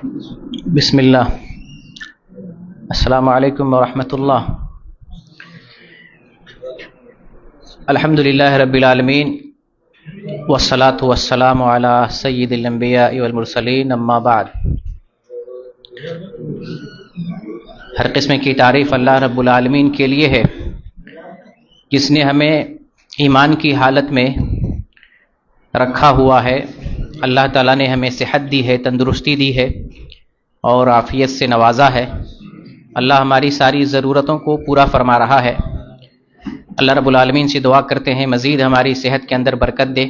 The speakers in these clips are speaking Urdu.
بسم اللہ، السلام علیکم ورحمۃ اللہ۔ الحمد للہ رب العالمین والصلاة والسلام علی سید الانبیاء والمرسلین، اما بعد۔ ہر قسم کی تعریف اللہ رب العالمین کے لیے ہے، جس نے ہمیں ایمان کی حالت میں رکھا ہوا ہے۔ اللہ تعالیٰ نے ہمیں صحت دی ہے، تندرستی دی ہے اور عافیت سے نوازا ہے۔ اللہ ہماری ساری ضرورتوں کو پورا فرما رہا ہے۔ اللہ رب العالمین سے دعا کرتے ہیں مزید ہماری صحت کے اندر برکت دے،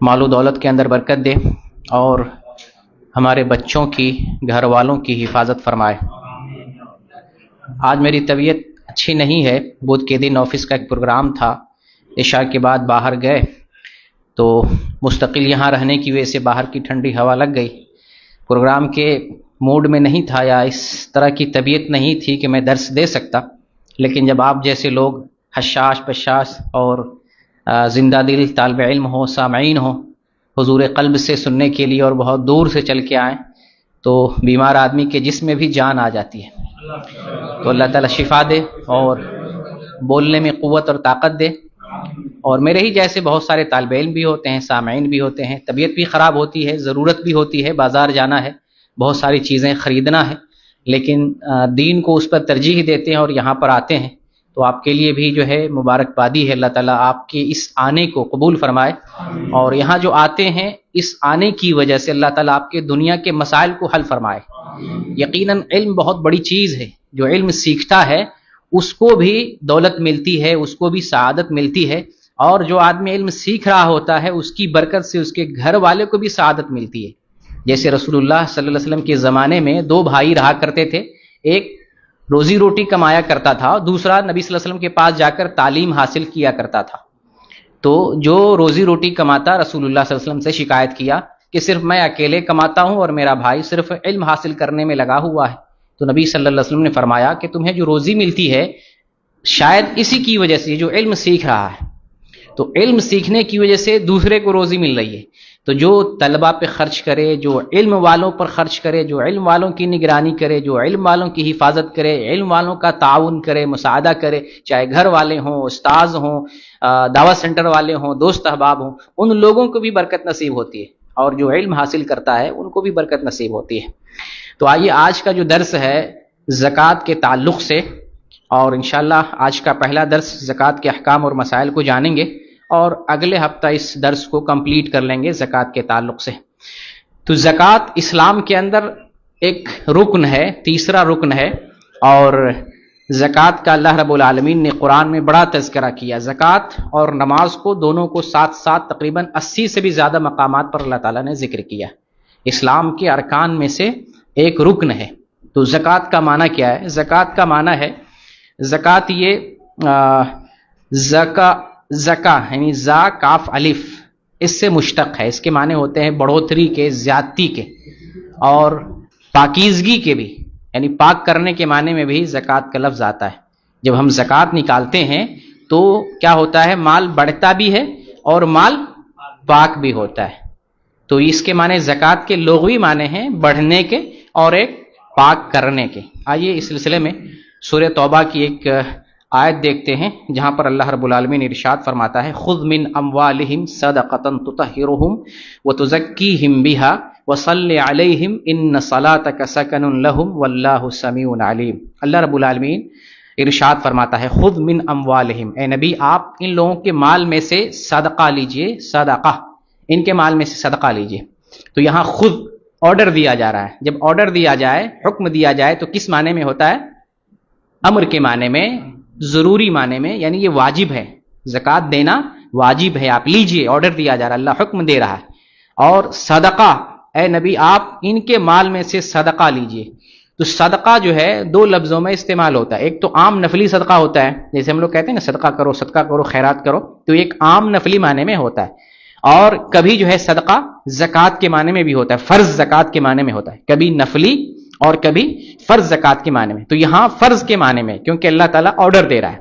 مال و دولت کے اندر برکت دے، اور ہمارے بچوں کی، گھر والوں کی حفاظت فرمائے۔ آج میری طبیعت اچھی نہیں ہے۔ بدھ کے دن آفس کا ایک پروگرام تھا، عشاء کے بعد باہر گئے تو مستقل یہاں رہنے کی وجہ سے باہر کی ٹھنڈی ہوا لگ گئی۔ پروگرام کے موڈ میں نہیں تھا، یا اس طرح کی طبیعت نہیں تھی کہ میں درس دے سکتا، لیکن جب آپ جیسے لوگ حشاش بشاش اور زندہ دل طالب علم ہو، سامعین ہو، حضور قلب سے سننے کے لیے اور بہت دور سے چل کے آئیں، تو بیمار آدمی کے جسم میں بھی جان آ جاتی ہے۔ تو اللہ تعالیٰ شفا دے اور بولنے میں قوت اور طاقت دے۔ اور میرے ہی جیسے بہت سارے طالب علم بھی ہوتے ہیں، سامعین بھی ہوتے ہیں، طبیعت بھی خراب ہوتی ہے، ضرورت بھی ہوتی ہے، بازار جانا ہے، بہت ساری چیزیں خریدنا ہے، لیکن دین کو اس پر ترجیح دیتے ہیں اور یہاں پر آتے ہیں۔ تو آپ کے لیے بھی جو ہے مبارکبادی ہے، اللہ تعالیٰ آپ کے اس آنے کو قبول فرمائے، اور یہاں جو آتے ہیں اس آنے کی وجہ سے اللہ تعالیٰ آپ کے دنیا کے مسائل کو حل فرمائے۔ یقیناً علم بہت بڑی چیز ہے، جو علم سیکھتا ہے اس کو بھی دولت ملتی ہے، اس کو بھی سعادت ملتی ہے، اور جو آدمی علم سیکھ رہا ہوتا ہے اس کی برکت سے اس کے گھر والے کو بھی سعادت ملتی ہے۔ جیسے رسول اللہ صلی اللہ علیہ وسلم کے زمانے میں دو بھائی رہا کرتے تھے، ایک روزی روٹی کمایا کرتا تھا، دوسرا نبی صلی اللہ علیہ وسلم کے پاس جا کر تعلیم حاصل کیا کرتا تھا۔ تو جو روزی روٹی کماتا، رسول اللہ صلی اللہ علیہ وسلم سے شکایت کیا کہ صرف میں اکیلے کماتا ہوں اور میرا بھائی صرف علم حاصل کرنے میں لگا ہوا ہے۔ تو نبی صلی اللہ علیہ وسلم نے فرمایا کہ تمہیں جو روزی ملتی ہے شاید اسی کی وجہ سے جو علم سیکھ رہا ہے، تو علم سیکھنے کی وجہ سے دوسرے کو روزی مل رہی ہے۔ تو جو طلبہ پہ خرچ کرے، جو علم والوں پر خرچ کرے، جو علم والوں کی نگرانی کرے، جو علم والوں کی حفاظت کرے، علم والوں کا تعاون کرے، مساعدہ کرے، چاہے گھر والے ہوں، استاذ ہوں، دعوت سینٹر والے ہوں، دوست احباب ہوں، ان لوگوں کو بھی برکت نصیب ہوتی ہے، اور جو علم حاصل کرتا ہے ان کو بھی برکت نصیب ہوتی ہے۔ تو آئیے آج کا جو درس ہے زکوٰۃ کے تعلق سے، اور انشاءاللہ آج کا پہلا درس زکوٰۃ کے احکام اور مسائل کو جانیں گے، اور اگلے ہفتہ اس درس کو کمپلیٹ کر لیں گے زکوٰۃ کے تعلق سے۔ تو زکوٰۃ اسلام کے اندر ایک رکن ہے، تیسرا رکن ہے، اور زکوٰۃ کا اللہ رب العالمین نے قرآن میں بڑا تذکرہ کیا۔ زکوٰۃ اور نماز کو دونوں کو ساتھ ساتھ تقریباً 80 سے بھی زیادہ مقامات پر اللہ تعالیٰ نے ذکر کیا۔ اسلام کے ارکان میں سے ایک رکن ہے۔ تو زکوٰۃ کا معنی کیا ہے؟ زکوٰۃ کا معنی ہے، زکوٰۃ یہ زکا یعنی زا کاف الف، اس سے مشتق ہے۔ اس کے معنی ہوتے ہیں بڑھوتری کے، زیادتی کے، اور پاکیزگی کے بھی، یعنی پاک کرنے کے معنی میں بھی زکوٰۃ کا لفظ آتا ہے۔ جب ہم زکوٰۃ نکالتے ہیں تو کیا ہوتا ہے؟ مال بڑھتا بھی ہے اور مال پاک بھی ہوتا ہے۔ تو اس کے معنی زکوٰۃ کے لغوی معنی ہیں بڑھنے کے اور ایک پاک کرنے کے۔ آئیے اس سلسلے میں سورہ توبہ کی ایک آیت دیکھتے ہیں، جہاں پر اللہ رب العالمین ارشاد فرماتا ہے، خذ من اموالہم صدقۃ تطہرہم وتزکیہم بہا وصلی علیہم ان صلاتک سکن لہم واللہ سمیع علیم۔ اللہ رب العالمین ارشاد فرماتا ہے، خذ من اموالہم، اے نبی آپ ان لوگوں کے مال میں سے صدقہ لیجئے، صدقہ، ان کے مال میں سے صدقہ لیجئے۔ تو یہاں خود آرڈر دیا جا رہا ہے۔ جب آرڈر دیا جائے، حکم دیا جائے، تو کس معنی میں ہوتا ہے؟ امر کے معنی میں، ضروری معنی میں، یعنی یہ واجب ہے، زکوٰۃ دینا واجب ہے، آپ لیجئے، آرڈر دیا جا رہا ہے، اللہ حکم دے رہا ہے۔ اور صدقہ، اے نبی آپ ان کے مال میں سے صدقہ لیجئے۔ تو صدقہ جو ہے دو لفظوں میں استعمال ہوتا ہے۔ ایک تو عام نفلی صدقہ ہوتا ہے، جیسے ہم لوگ کہتے ہیں نا صدقہ کرو، صدقہ کرو، خیرات کرو، تو ایک عام نفلی معنی میں ہوتا ہے۔ اور کبھی جو ہے صدقہ زکوٰۃ کے معنی میں بھی ہوتا ہے، فرض زکوٰۃ کے معنی میں ہوتا ہے، کبھی نفلی اور کبھی فرض زکوٰۃ کے معنی میں۔ تو یہاں فرض کے معنی میں، کیونکہ اللہ تعالیٰ آرڈر دے رہا ہے۔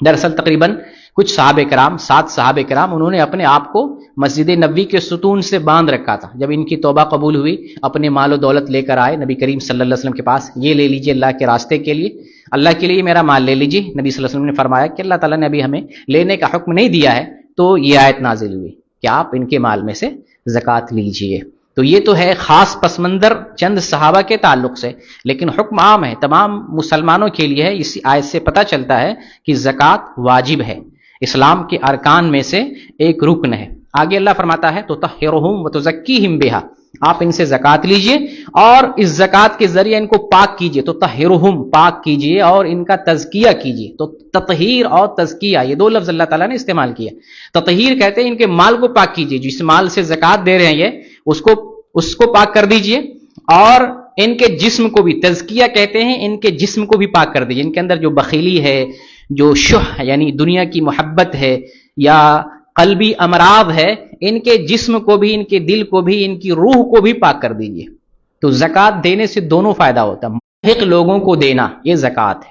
دراصل تقریباً کچھ صحابہ کرام، 7 صحابہ کرام، انہوں نے اپنے آپ کو مسجد نبوی کے ستون سے باندھ رکھا تھا. جب ان کی توبہ قبول ہوئی، اپنے مال و دولت لے کر آئے نبی کریم صلی اللہ علیہ وسلم کے پاس، یہ لے لیجئے اللہ کے راستے کے لیے، اللہ کے لیے میرا مال لے لیجئے. نبی صلی اللہ علیہ وسلم نے فرمایا کہ اللہ تعالیٰ نے ابھی ہمیں لینے کا حکم نہیں دیا ہے. تو یہ آیت نازل ہوئی کہ آپ ان کے مال میں سے زکوٰۃ لیجئے. تو یہ تو ہے خاص پس منظر چند صحابہ کے تعلق سے، لیکن حکم عام ہے، تمام مسلمانوں کے لیے ہے. اسی آیت سے پتہ چلتا ہے کہ زکوٰۃ واجب ہے، اسلام کے ارکان میں سے ایک رکن ہے. آگے اللہ فرماتا ہے تو تطہرہم وتزکیہم بہا، آپ ان سے زکوٰۃ لیجئے اور اس زکوٰۃ کے ذریعے ان کو پاک کیجئے. تو تطہرہم، پاک کیجئے، اور ان کا تزکیہ کیجئے. تو تطہیر اور تزکیہ یہ دو لفظ اللہ تعالیٰ نے استعمال کیا. تطہیر کہتے ہیں ان کے مال کو پاک کیجئے، جس مال سے زکوٰۃ دے رہے ہیں یہ اس کو پاک کر دیجئے، اور ان کے جسم کو بھی، تزکیہ کہتے ہیں ان کے جسم کو بھی پاک کر دیجئے. ان کے اندر جو بخیلی ہے، جو شح یعنی دنیا کی محبت ہے، یا قلبی امراض ہے، ان کے جسم کو بھی، ان کے دل کو بھی، ان کی روح کو بھی پاک کر دیجئے. تو زکوٰۃ دینے سے دونوں فائدہ ہوتا ہے. مستحق لوگوں کو دینا یہ زکوٰۃ ہے.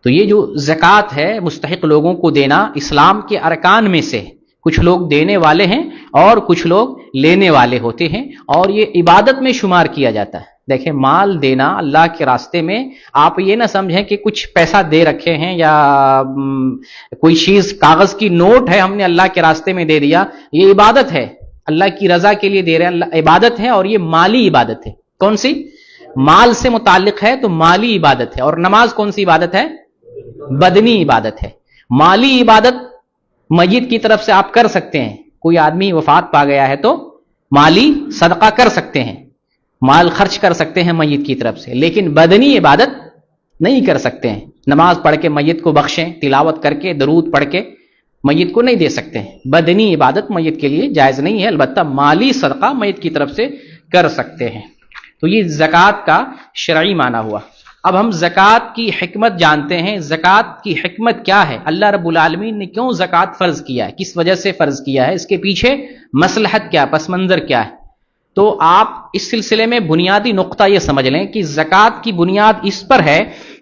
تو یہ جو زکوٰۃ ہے مستحق لوگوں کو دینا اسلام کے ارکان میں سے، کچھ لوگ دینے والے ہیں اور کچھ لوگ لینے والے ہوتے ہیں، اور یہ عبادت میں شمار کیا جاتا ہے. دیکھیں، مال دینا اللہ کے راستے میں، آپ یہ نہ سمجھیں کہ کچھ پیسہ دے رکھے ہیں یا کوئی چیز کاغذ کی نوٹ ہے ہم نے اللہ کے راستے میں دے دیا. یہ عبادت ہے، اللہ کی رضا کے لیے دے رہے ہیں، اللہ عبادت ہے، اور یہ مالی عبادت ہے. کون سی؟ مال سے متعلق ہے تو مالی عبادت ہے. اور نماز کون سی عبادت ہے؟ بدنی عبادت ہے. مالی عبادت میت کی طرف سے آپ کر سکتے ہیں. کوئی آدمی وفات پا گیا ہے تو مالی صدقہ کر سکتے ہیں، مال خرچ کر سکتے ہیں میت کی طرف سے، لیکن بدنی عبادت نہیں کر سکتے ہیں. نماز پڑھ کے میت کو بخشیں، تلاوت کر کے، درود پڑھ کے میت کو نہیں دے سکتے ہیں. بدنی عبادت میت کے لیے جائز نہیں ہے، البتہ مالی صدقہ میت کی طرف سے کر سکتے ہیں. تو یہ زکوٰۃ کا شرعی معنی ہوا. اب ہم زکوٰۃ کی حکمت جانتے ہیں. زکوٰۃ کی حکمت کیا ہے؟ اللہ رب العالمین نے کیوں زکوٰۃ فرض کیا ہے؟ کس وجہ سے فرض کیا ہے؟ اس کے پیچھے مصلحت کیا، پس منظر کیا ہے؟ تو آپ اس سلسلے میں بنیادی نقطہ یہ سمجھ لیں کہ زکوٰۃ کی بنیاد اس پر ہے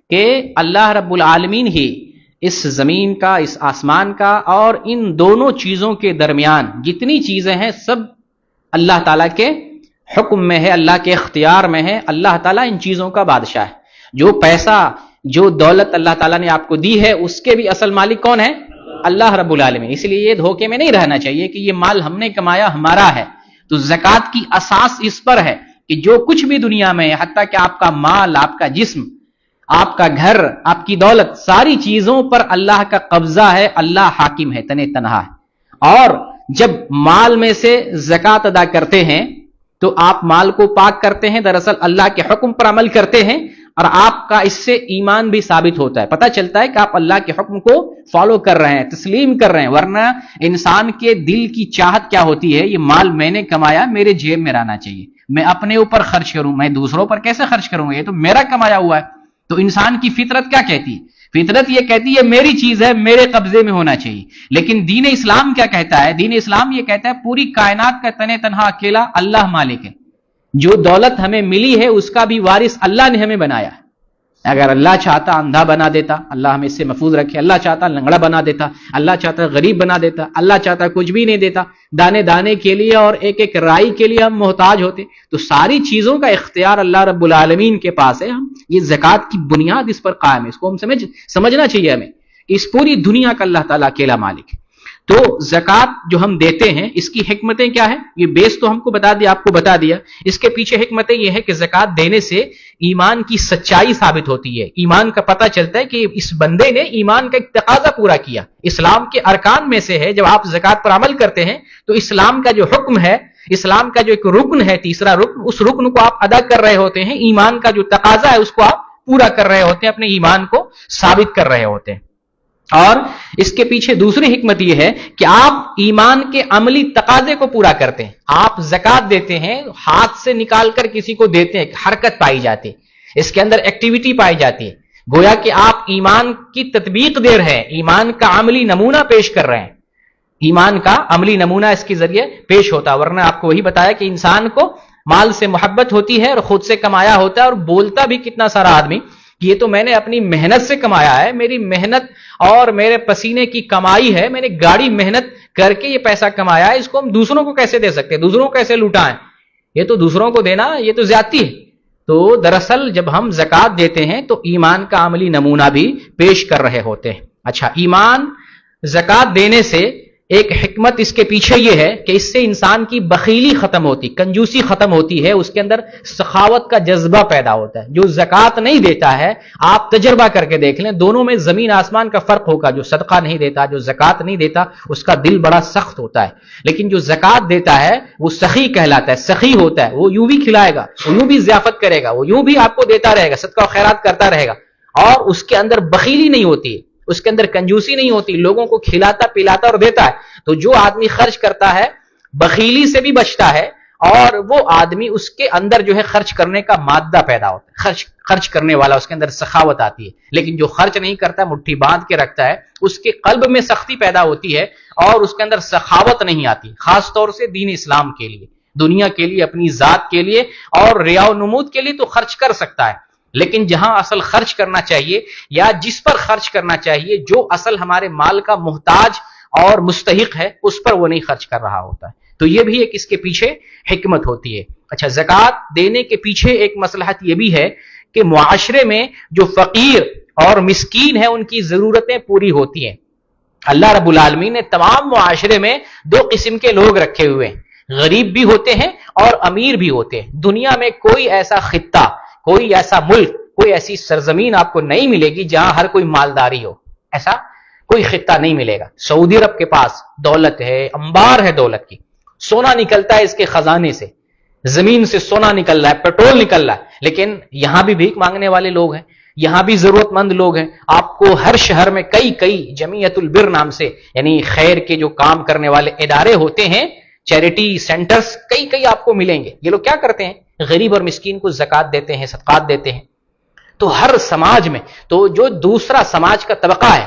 کہ اللہ رب العالمین ہی اس زمین کا، اس آسمان کا، اور ان دونوں چیزوں کے درمیان جتنی چیزیں ہیں سب اللہ تعالیٰ کے حکم میں ہے، اللہ کے اختیار میں ہے. اللہ تعالیٰ ان چیزوں کا بادشاہ ہے. جو پیسہ، جو دولت اللہ تعالیٰ نے آپ کو دی ہے، اس کے بھی اصل مالک کون ہے؟ اللہ رب العالمین. اس لیے یہ دھوکے میں نہیں رہنا چاہیے کہ یہ مال ہم نے کمایا، ہمارا ہے. تو زکوٰۃ کی اساس اس پر ہے کہ جو کچھ بھی دنیا میں ہے، حتیٰ کہ آپ کا مال، آپ کا جسم، آپ کا گھر، آپ کی دولت، ساری چیزوں پر اللہ کا قبضہ ہے. اللہ حاکم ہے، تنے تنہا ہے. اور جب مال میں سے زکوٰۃ ادا کرتے ہیں تو آپ مال کو پاک کرتے ہیں، دراصل اللہ کے حکم پر عمل کرتے ہیں، اور آپ کا اس سے ایمان بھی ثابت ہوتا ہے. پتہ چلتا ہے کہ آپ اللہ کے حکم کو فالو کر رہے ہیں، تسلیم کر رہے ہیں. ورنہ انسان کے دل کی چاہت کیا ہوتی ہے؟ یہ مال میں نے کمایا، میرے جیب میں رہنا چاہیے، میں اپنے اوپر خرچ کروں، میں دوسروں پر کیسے خرچ کروں گا؟ یہ تو میرا کمایا ہوا ہے. تو انسان کی فطرت کیا کہتی ہے؟ فطرت یہ کہتی ہے میری چیز ہے، میرے قبضے میں ہونا چاہیے. لیکن دین اسلام کیا کہتا ہے؟ دین اسلام یہ کہتا ہے پوری کائنات کا تنے تنہا اکیلا اللہ مالک ہے. جو دولت ہمیں ملی ہے اس کا بھی وارث اللہ نے ہمیں بنایا. اگر اللہ چاہتا اندھا بنا دیتا، اللہ ہمیں اس سے محفوظ رکھے. اللہ چاہتا لنگڑا بنا دیتا، اللہ چاہتا غریب بنا دیتا، اللہ چاہتا کچھ بھی نہیں دیتا. دانے دانے کے لیے اور ایک ایک رائی کے لیے ہم محتاج ہوتے. تو ساری چیزوں کا اختیار اللہ رب العالمین کے پاس ہے. ہم یہ زکوٰۃ کی بنیاد اس پر قائم ہے. اس کو ہم سمجھنا چاہیے ہمیں کہ اس پوری دنیا کا اللہ تعالیٰ اکیلا مالک ہے. تو زکوٰۃ جو ہم دیتے ہیں اس کی حکمتیں کیا ہے؟ یہ بیس تو ہم کو بتا دیا، آپ کو بتا دیا. اس کے پیچھے حکمتیں یہ ہے کہ زکوٰۃ دینے سے ایمان کی سچائی ثابت ہوتی ہے. ایمان کا پتہ چلتا ہے کہ اس بندے نے ایمان کا ایک تقاضا پورا کیا. اسلام کے ارکان میں سے ہے. جب آپ زکوٰۃ پر عمل کرتے ہیں تو اسلام کا جو حکم ہے، اسلام کا جو ایک رکن ہے، تیسرا رکن، اس رکن کو آپ ادا کر رہے ہوتے ہیں. ایمان کا جو تقاضا ہے اس کو آپ پورا کر رہے ہوتے ہیں، اپنے ایمان کو ثابت کر رہے ہوتے ہیں. اور اس کے پیچھے دوسری حکمت یہ ہے کہ آپ ایمان کے عملی تقاضے کو پورا کرتے ہیں. آپ زکوٰۃ دیتے ہیں، ہاتھ سے نکال کر کسی کو دیتے ہیں، حرکت پائی جاتی ہے، اس کے اندر ایکٹیویٹی پائی جاتی ہے. گویا کہ آپ ایمان کی تطبیق دے رہے ہیں، ایمان کا عملی نمونہ پیش کر رہے ہیں. ایمان کا عملی نمونہ اس کے ذریعے پیش ہوتا. ورنہ آپ کو وہی بتایا کہ انسان کو مال سے محبت ہوتی ہے اور خود سے کمایا ہوتا ہے. اور بولتا بھی کتنا سارا آدمی کہ یہ تو میں نے اپنی محنت سے کمایا ہے، میری محنت اور میرے پسینے کی کمائی ہے، میں نے گاڑی محنت کر کے یہ پیسہ کمایا ہے، اس کو ہم دوسروں کو کیسے دے سکتے ہیں، دوسروں کو کیسے لوٹائیں؟ یہ تو دوسروں کو دینا یہ تو زیادتی ہے۔ تو دراصل جب ہم زکوٰۃ دیتے ہیں تو ایمان کا عملی نمونہ بھی پیش کر رہے ہوتے ہیں۔ اچھا، ایمان زکوٰۃ دینے سے ایک حکمت اس کے پیچھے یہ ہے کہ اس سے انسان کی بخیلی ختم ہوتی، کنجوسی ختم ہوتی ہے، اس کے اندر سخاوت کا جذبہ پیدا ہوتا ہے۔ جو زکوٰۃ نہیں دیتا ہے، آپ تجربہ کر کے دیکھ لیں، دونوں میں زمین آسمان کا فرق ہوگا۔ جو صدقہ نہیں دیتا، جو زکوٰۃ نہیں دیتا، اس کا دل بڑا سخت ہوتا ہے، لیکن جو زکوٰۃ دیتا ہے وہ سخی کہلاتا ہے، سخی ہوتا ہے، وہ یوں بھی کھلائے گا، وہ یوں بھی ضیافت کرے گا، وہ یوں بھی آپ کو دیتا رہے گا، صدقہ و خیرات کرتا رہے گا، اور اس کے اندر بخیلی نہیں ہوتی، اس کے اندر کنجوسی نہیں ہوتی، لوگوں کو کھلاتا پلاتا اور دیتا ہے۔ تو جو آدمی خرچ کرتا ہے بخیلی سے بھی بچتا ہے، اور وہ آدمی اس کے اندر جو ہے خرچ کرنے کا مادہ پیدا ہوتا ہے، خرچ کرنے والا، اس کے اندر سخاوت آتی ہے۔ لیکن جو خرچ نہیں کرتا، مٹھی باندھ کے رکھتا ہے، اس کے قلب میں سختی پیدا ہوتی ہے اور اس کے اندر سخاوت نہیں آتی، خاص طور سے دین اسلام کے لیے، دنیا کے لیے، اپنی ذات کے لیے اور ریا و نمود کے لیے تو خرچ کر سکتا ہے، لیکن جہاں اصل خرچ کرنا چاہیے یا جس پر خرچ کرنا چاہیے، جو اصل ہمارے مال کا محتاج اور مستحق ہے، اس پر وہ نہیں خرچ کر رہا ہوتا ہے۔ تو یہ بھی ایک اس کے پیچھے حکمت ہوتی ہے۔ اچھا، زکوٰۃ دینے کے پیچھے ایک مصلحت یہ بھی ہے کہ معاشرے میں جو فقیر اور مسکین ہیں ان کی ضرورتیں پوری ہوتی ہیں۔ اللہ رب العالمین نے تمام معاشرے میں دو قسم کے لوگ رکھے ہوئے ہیں، غریب بھی ہوتے ہیں اور امیر بھی ہوتے ہیں۔ دنیا میں کوئی ایسا خطہ، کوئی ایسا ملک، کوئی ایسی سرزمین آپ کو نہیں ملے گی جہاں ہر کوئی مالداری ہو، ایسا کوئی خطہ نہیں ملے گا۔ سعودی عرب کے پاس دولت ہے، انبار ہے دولت کی، سونا نکلتا ہے اس کے خزانے سے، زمین سے سونا نکل رہا ہے، پیٹرول نکل رہا ہے، لیکن یہاں بھی بھیک مانگنے والے لوگ ہیں، یہاں بھی ضرورت مند لوگ ہیں۔ آپ کو ہر شہر میں کئی جمعیت البر نام سے، یعنی خیر کے جو کام کرنے والے ادارے ہوتے ہیں، چیریٹی سینٹرز کئی آپ کو ملیں گے۔ یہ لوگ کیا کرتے ہیں؟ غریب اور مسکین کو زکوٰۃ دیتے ہیں، صدقات دیتے ہیں۔ تو ہر سماج میں، تو جو دوسرا سماج کا طبقہ ہے،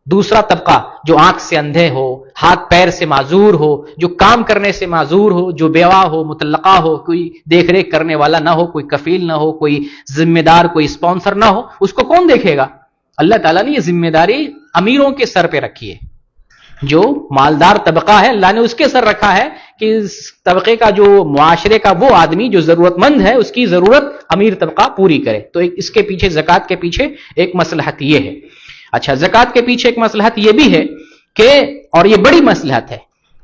دوسرا طبقہ جو آنکھ سے اندھے ہو، ہاتھ پیر سے معذور ہو، جو کام کرنے سے معذور ہو، جو بیوہ ہو، مطلقہ ہو، کوئی دیکھ ریکھ کرنے والا نہ ہو، کوئی کفیل نہ ہو، کوئی ذمہ دار، کوئی اسپانسر نہ ہو، اس کو کون دیکھے گا؟ اللہ تعالیٰ نے یہ ذمہ داری امیروں کے سر پہ رکھی ہے۔ جو مالدار طبقہ ہے، اللہ نے اس کے سر رکھا ہے کہ اس طبقے کا، جو معاشرے کا وہ آدمی جو ضرورت مند ہے، اس کی ضرورت امیر طبقہ پوری کرے۔ تو اس کے پیچھے، زکوٰۃ کے پیچھے ایک مصلحت یہ ہے۔ اچھا، زکوٰۃ کے پیچھے ایک مصلحت یہ بھی ہے کہ، اور یہ بڑی مصلحت ہے،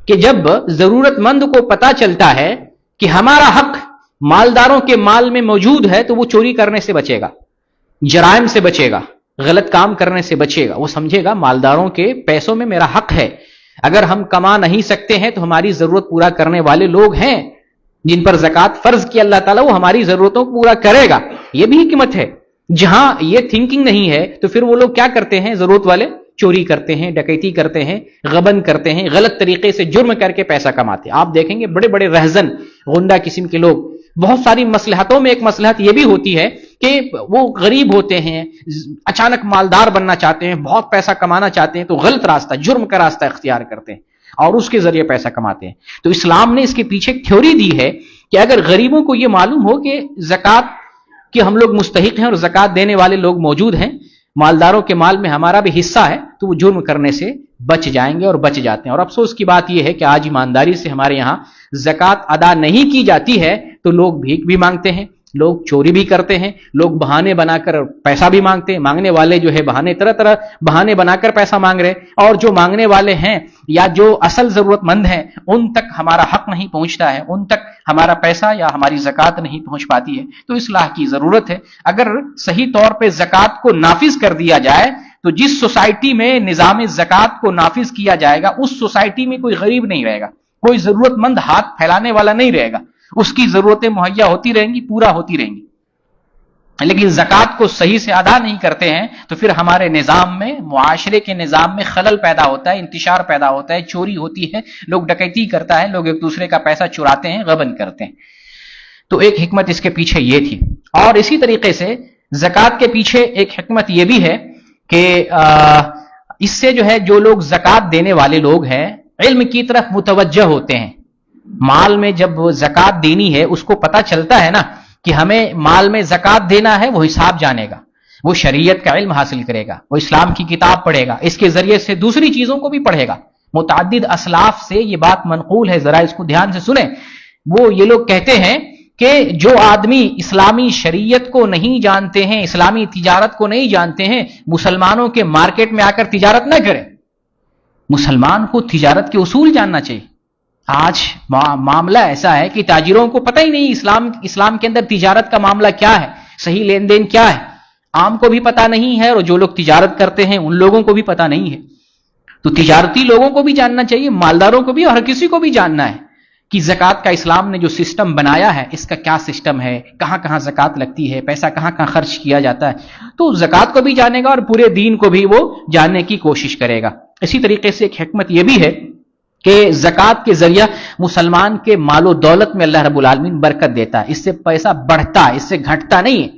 کہ جب ضرورت مند کو پتا چلتا ہے کہ ہمارا حق مالداروں کے مال میں موجود ہے، تو وہ چوری کرنے سے بچے گا، جرائم سے بچے گا، غلط کام کرنے سے بچے گا۔ وہ سمجھے گا مالداروں کے پیسوں میں میرا حق ہے، اگر ہم کما نہیں سکتے ہیں تو ہماری ضرورت پورا کرنے والے لوگ ہیں جن پر زکوٰۃ فرض کی اللہ تعالیٰ، وہ ہماری ضرورتوں کو پورا کرے گا۔ یہ بھی حکمت ہے۔ جہاں یہ تھنکنگ نہیں ہے تو پھر وہ لوگ کیا کرتے ہیں؟ ضرورت والے چوری کرتے ہیں، ڈکیتی کرتے ہیں، غبن کرتے ہیں، غلط طریقے سے جرم کر کے پیسہ کماتے ہیں۔ آپ دیکھیں گے بڑے بڑے رہزن، غنڈہ قسم کے لوگ، بہت ساری مصلحتوں میں ایک مصلحت یہ بھی ہوتی ہے کہ وہ غریب ہوتے ہیں، اچانک مالدار بننا چاہتے ہیں، بہت پیسہ کمانا چاہتے ہیں، تو غلط راستہ، جرم کا راستہ اختیار کرتے ہیں اور اس کے ذریعے پیسہ کماتے ہیں۔ تو اسلام نے اس کے پیچھے ایک تھیوری دی ہے کہ اگر غریبوں کو یہ معلوم ہو کہ زکوٰۃ کہ ہم لوگ مستحق ہیں اور زکوٰۃ دینے والے لوگ موجود ہیں، مالداروں کے مال میں ہمارا بھی حصہ ہے، تو وہ جرم کرنے سے بچ جائیں گے اور بچ جاتے ہیں۔ اور افسوس کی بات یہ ہے کہ آج ایمانداری سے ہمارے یہاں زکوٰۃ ادا نہیں کی جاتی ہے تو لوگ بھیک بھی مانگتے ہیں، لوگ چوری بھی کرتے ہیں، لوگ بہانے بنا کر پیسہ بھی مانگتے ہیں۔ مانگنے والے جو ہے بہانے، طرح طرح بہانے بنا کر پیسہ مانگ رہے، اور جو مانگنے والے ہیں یا جو اصل ضرورت مند ہیں ان تک ہمارا حق نہیں پہنچتا ہے، ان تک ہمارا پیسہ یا ہماری زکوٰۃ نہیں پہنچ پاتی ہے۔ تو اصلاح کی ضرورت ہے۔ اگر صحیح طور پہ زکوٰۃ کو نافذ کر دیا جائے تو جس سوسائٹی میں نظام زکوٰۃ کو نافذ کیا جائے گا، اس سوسائٹی میں کوئی غریب نہیں رہے گا، کوئی ضرورت مند ہاتھ پھیلانے والا نہیں رہے گا، اس کی ضرورتیں مہیا ہوتی رہیں گی، پورا ہوتی رہیں گی۔ لیکن زکوٰۃ کو صحیح سے ادا نہیں کرتے ہیں تو پھر ہمارے نظام میں، معاشرے کے نظام میں خلل پیدا ہوتا ہے، انتشار پیدا ہوتا ہے، چوری ہوتی ہے، لوگ ڈکیتی کرتا ہے، لوگ ایک دوسرے کا پیسہ چراتے ہیں، غبن کرتے ہیں۔ تو ایک حکمت اس کے پیچھے یہ تھی۔ اور اسی طریقے سے زکوٰۃ کے پیچھے ایک حکمت یہ بھی ہے کہ اس سے جو ہے جو لوگ زکوٰۃ دینے والے لوگ ہیں علم کی طرف متوجہ ہوتے ہیں۔ مال میں جب زکوٰۃ دینی ہے، اس کو پتا چلتا ہے نا کہ ہمیں مال میں زکوٰۃ دینا ہے، وہ حساب جانے گا۔ وہ شریعت کا علم حاصل کرے گا، وہ اسلام کی کتاب پڑھے گا، اس کے ذریعے سے دوسری چیزوں کو بھی پڑھے گا۔ متعدد اسلاف سے یہ بات منقول ہے، ذرا اس کو دھیان سے سنیں۔ وہ یہ لوگ کہتے ہیں کہ جو آدمی اسلامی شریعت کو نہیں جانتے ہیں، اسلامی تجارت کو نہیں جانتے ہیں، مسلمانوں کے مارکیٹ میں آ کر تجارت نہ کریں۔ مسلمان کو تجارت کے اصول جاننا چاہیے۔ آج معاملہ ایسا ہے کہ تاجروں کو پتہ ہی نہیں اسلام کے اندر تجارت کا معاملہ کیا ہے، صحیح لین دین کیا ہے، عام کو بھی پتہ نہیں ہے، اور جو لوگ تجارت کرتے ہیں ان لوگوں کو بھی پتہ نہیں ہے۔ تو تجارتی لوگوں کو بھی جاننا چاہیے، مالداروں کو بھی، اور ہر کسی کو بھی جاننا ہے کہ زکوٰۃ کا اسلام نے جو سسٹم بنایا ہے اس کا کیا سسٹم ہے، کہاں کہاں زکوٰۃ لگتی ہے، پیسہ کہاں کہاں خرچ کیا جاتا ہے۔ تو زکوٰۃ کو بھی جانے گا اور پورے دین کو بھی وہ جاننے کی کوشش کرے گا۔ اسی طریقے سے ایک حکمت یہ بھی ہے کہ زکوٰۃ کے ذریعہ مسلمان کے مال و دولت میں اللہ رب العالمین برکت دیتا ہے، اس سے پیسہ بڑھتا ہے، اس سے گھٹتا نہیں ہے،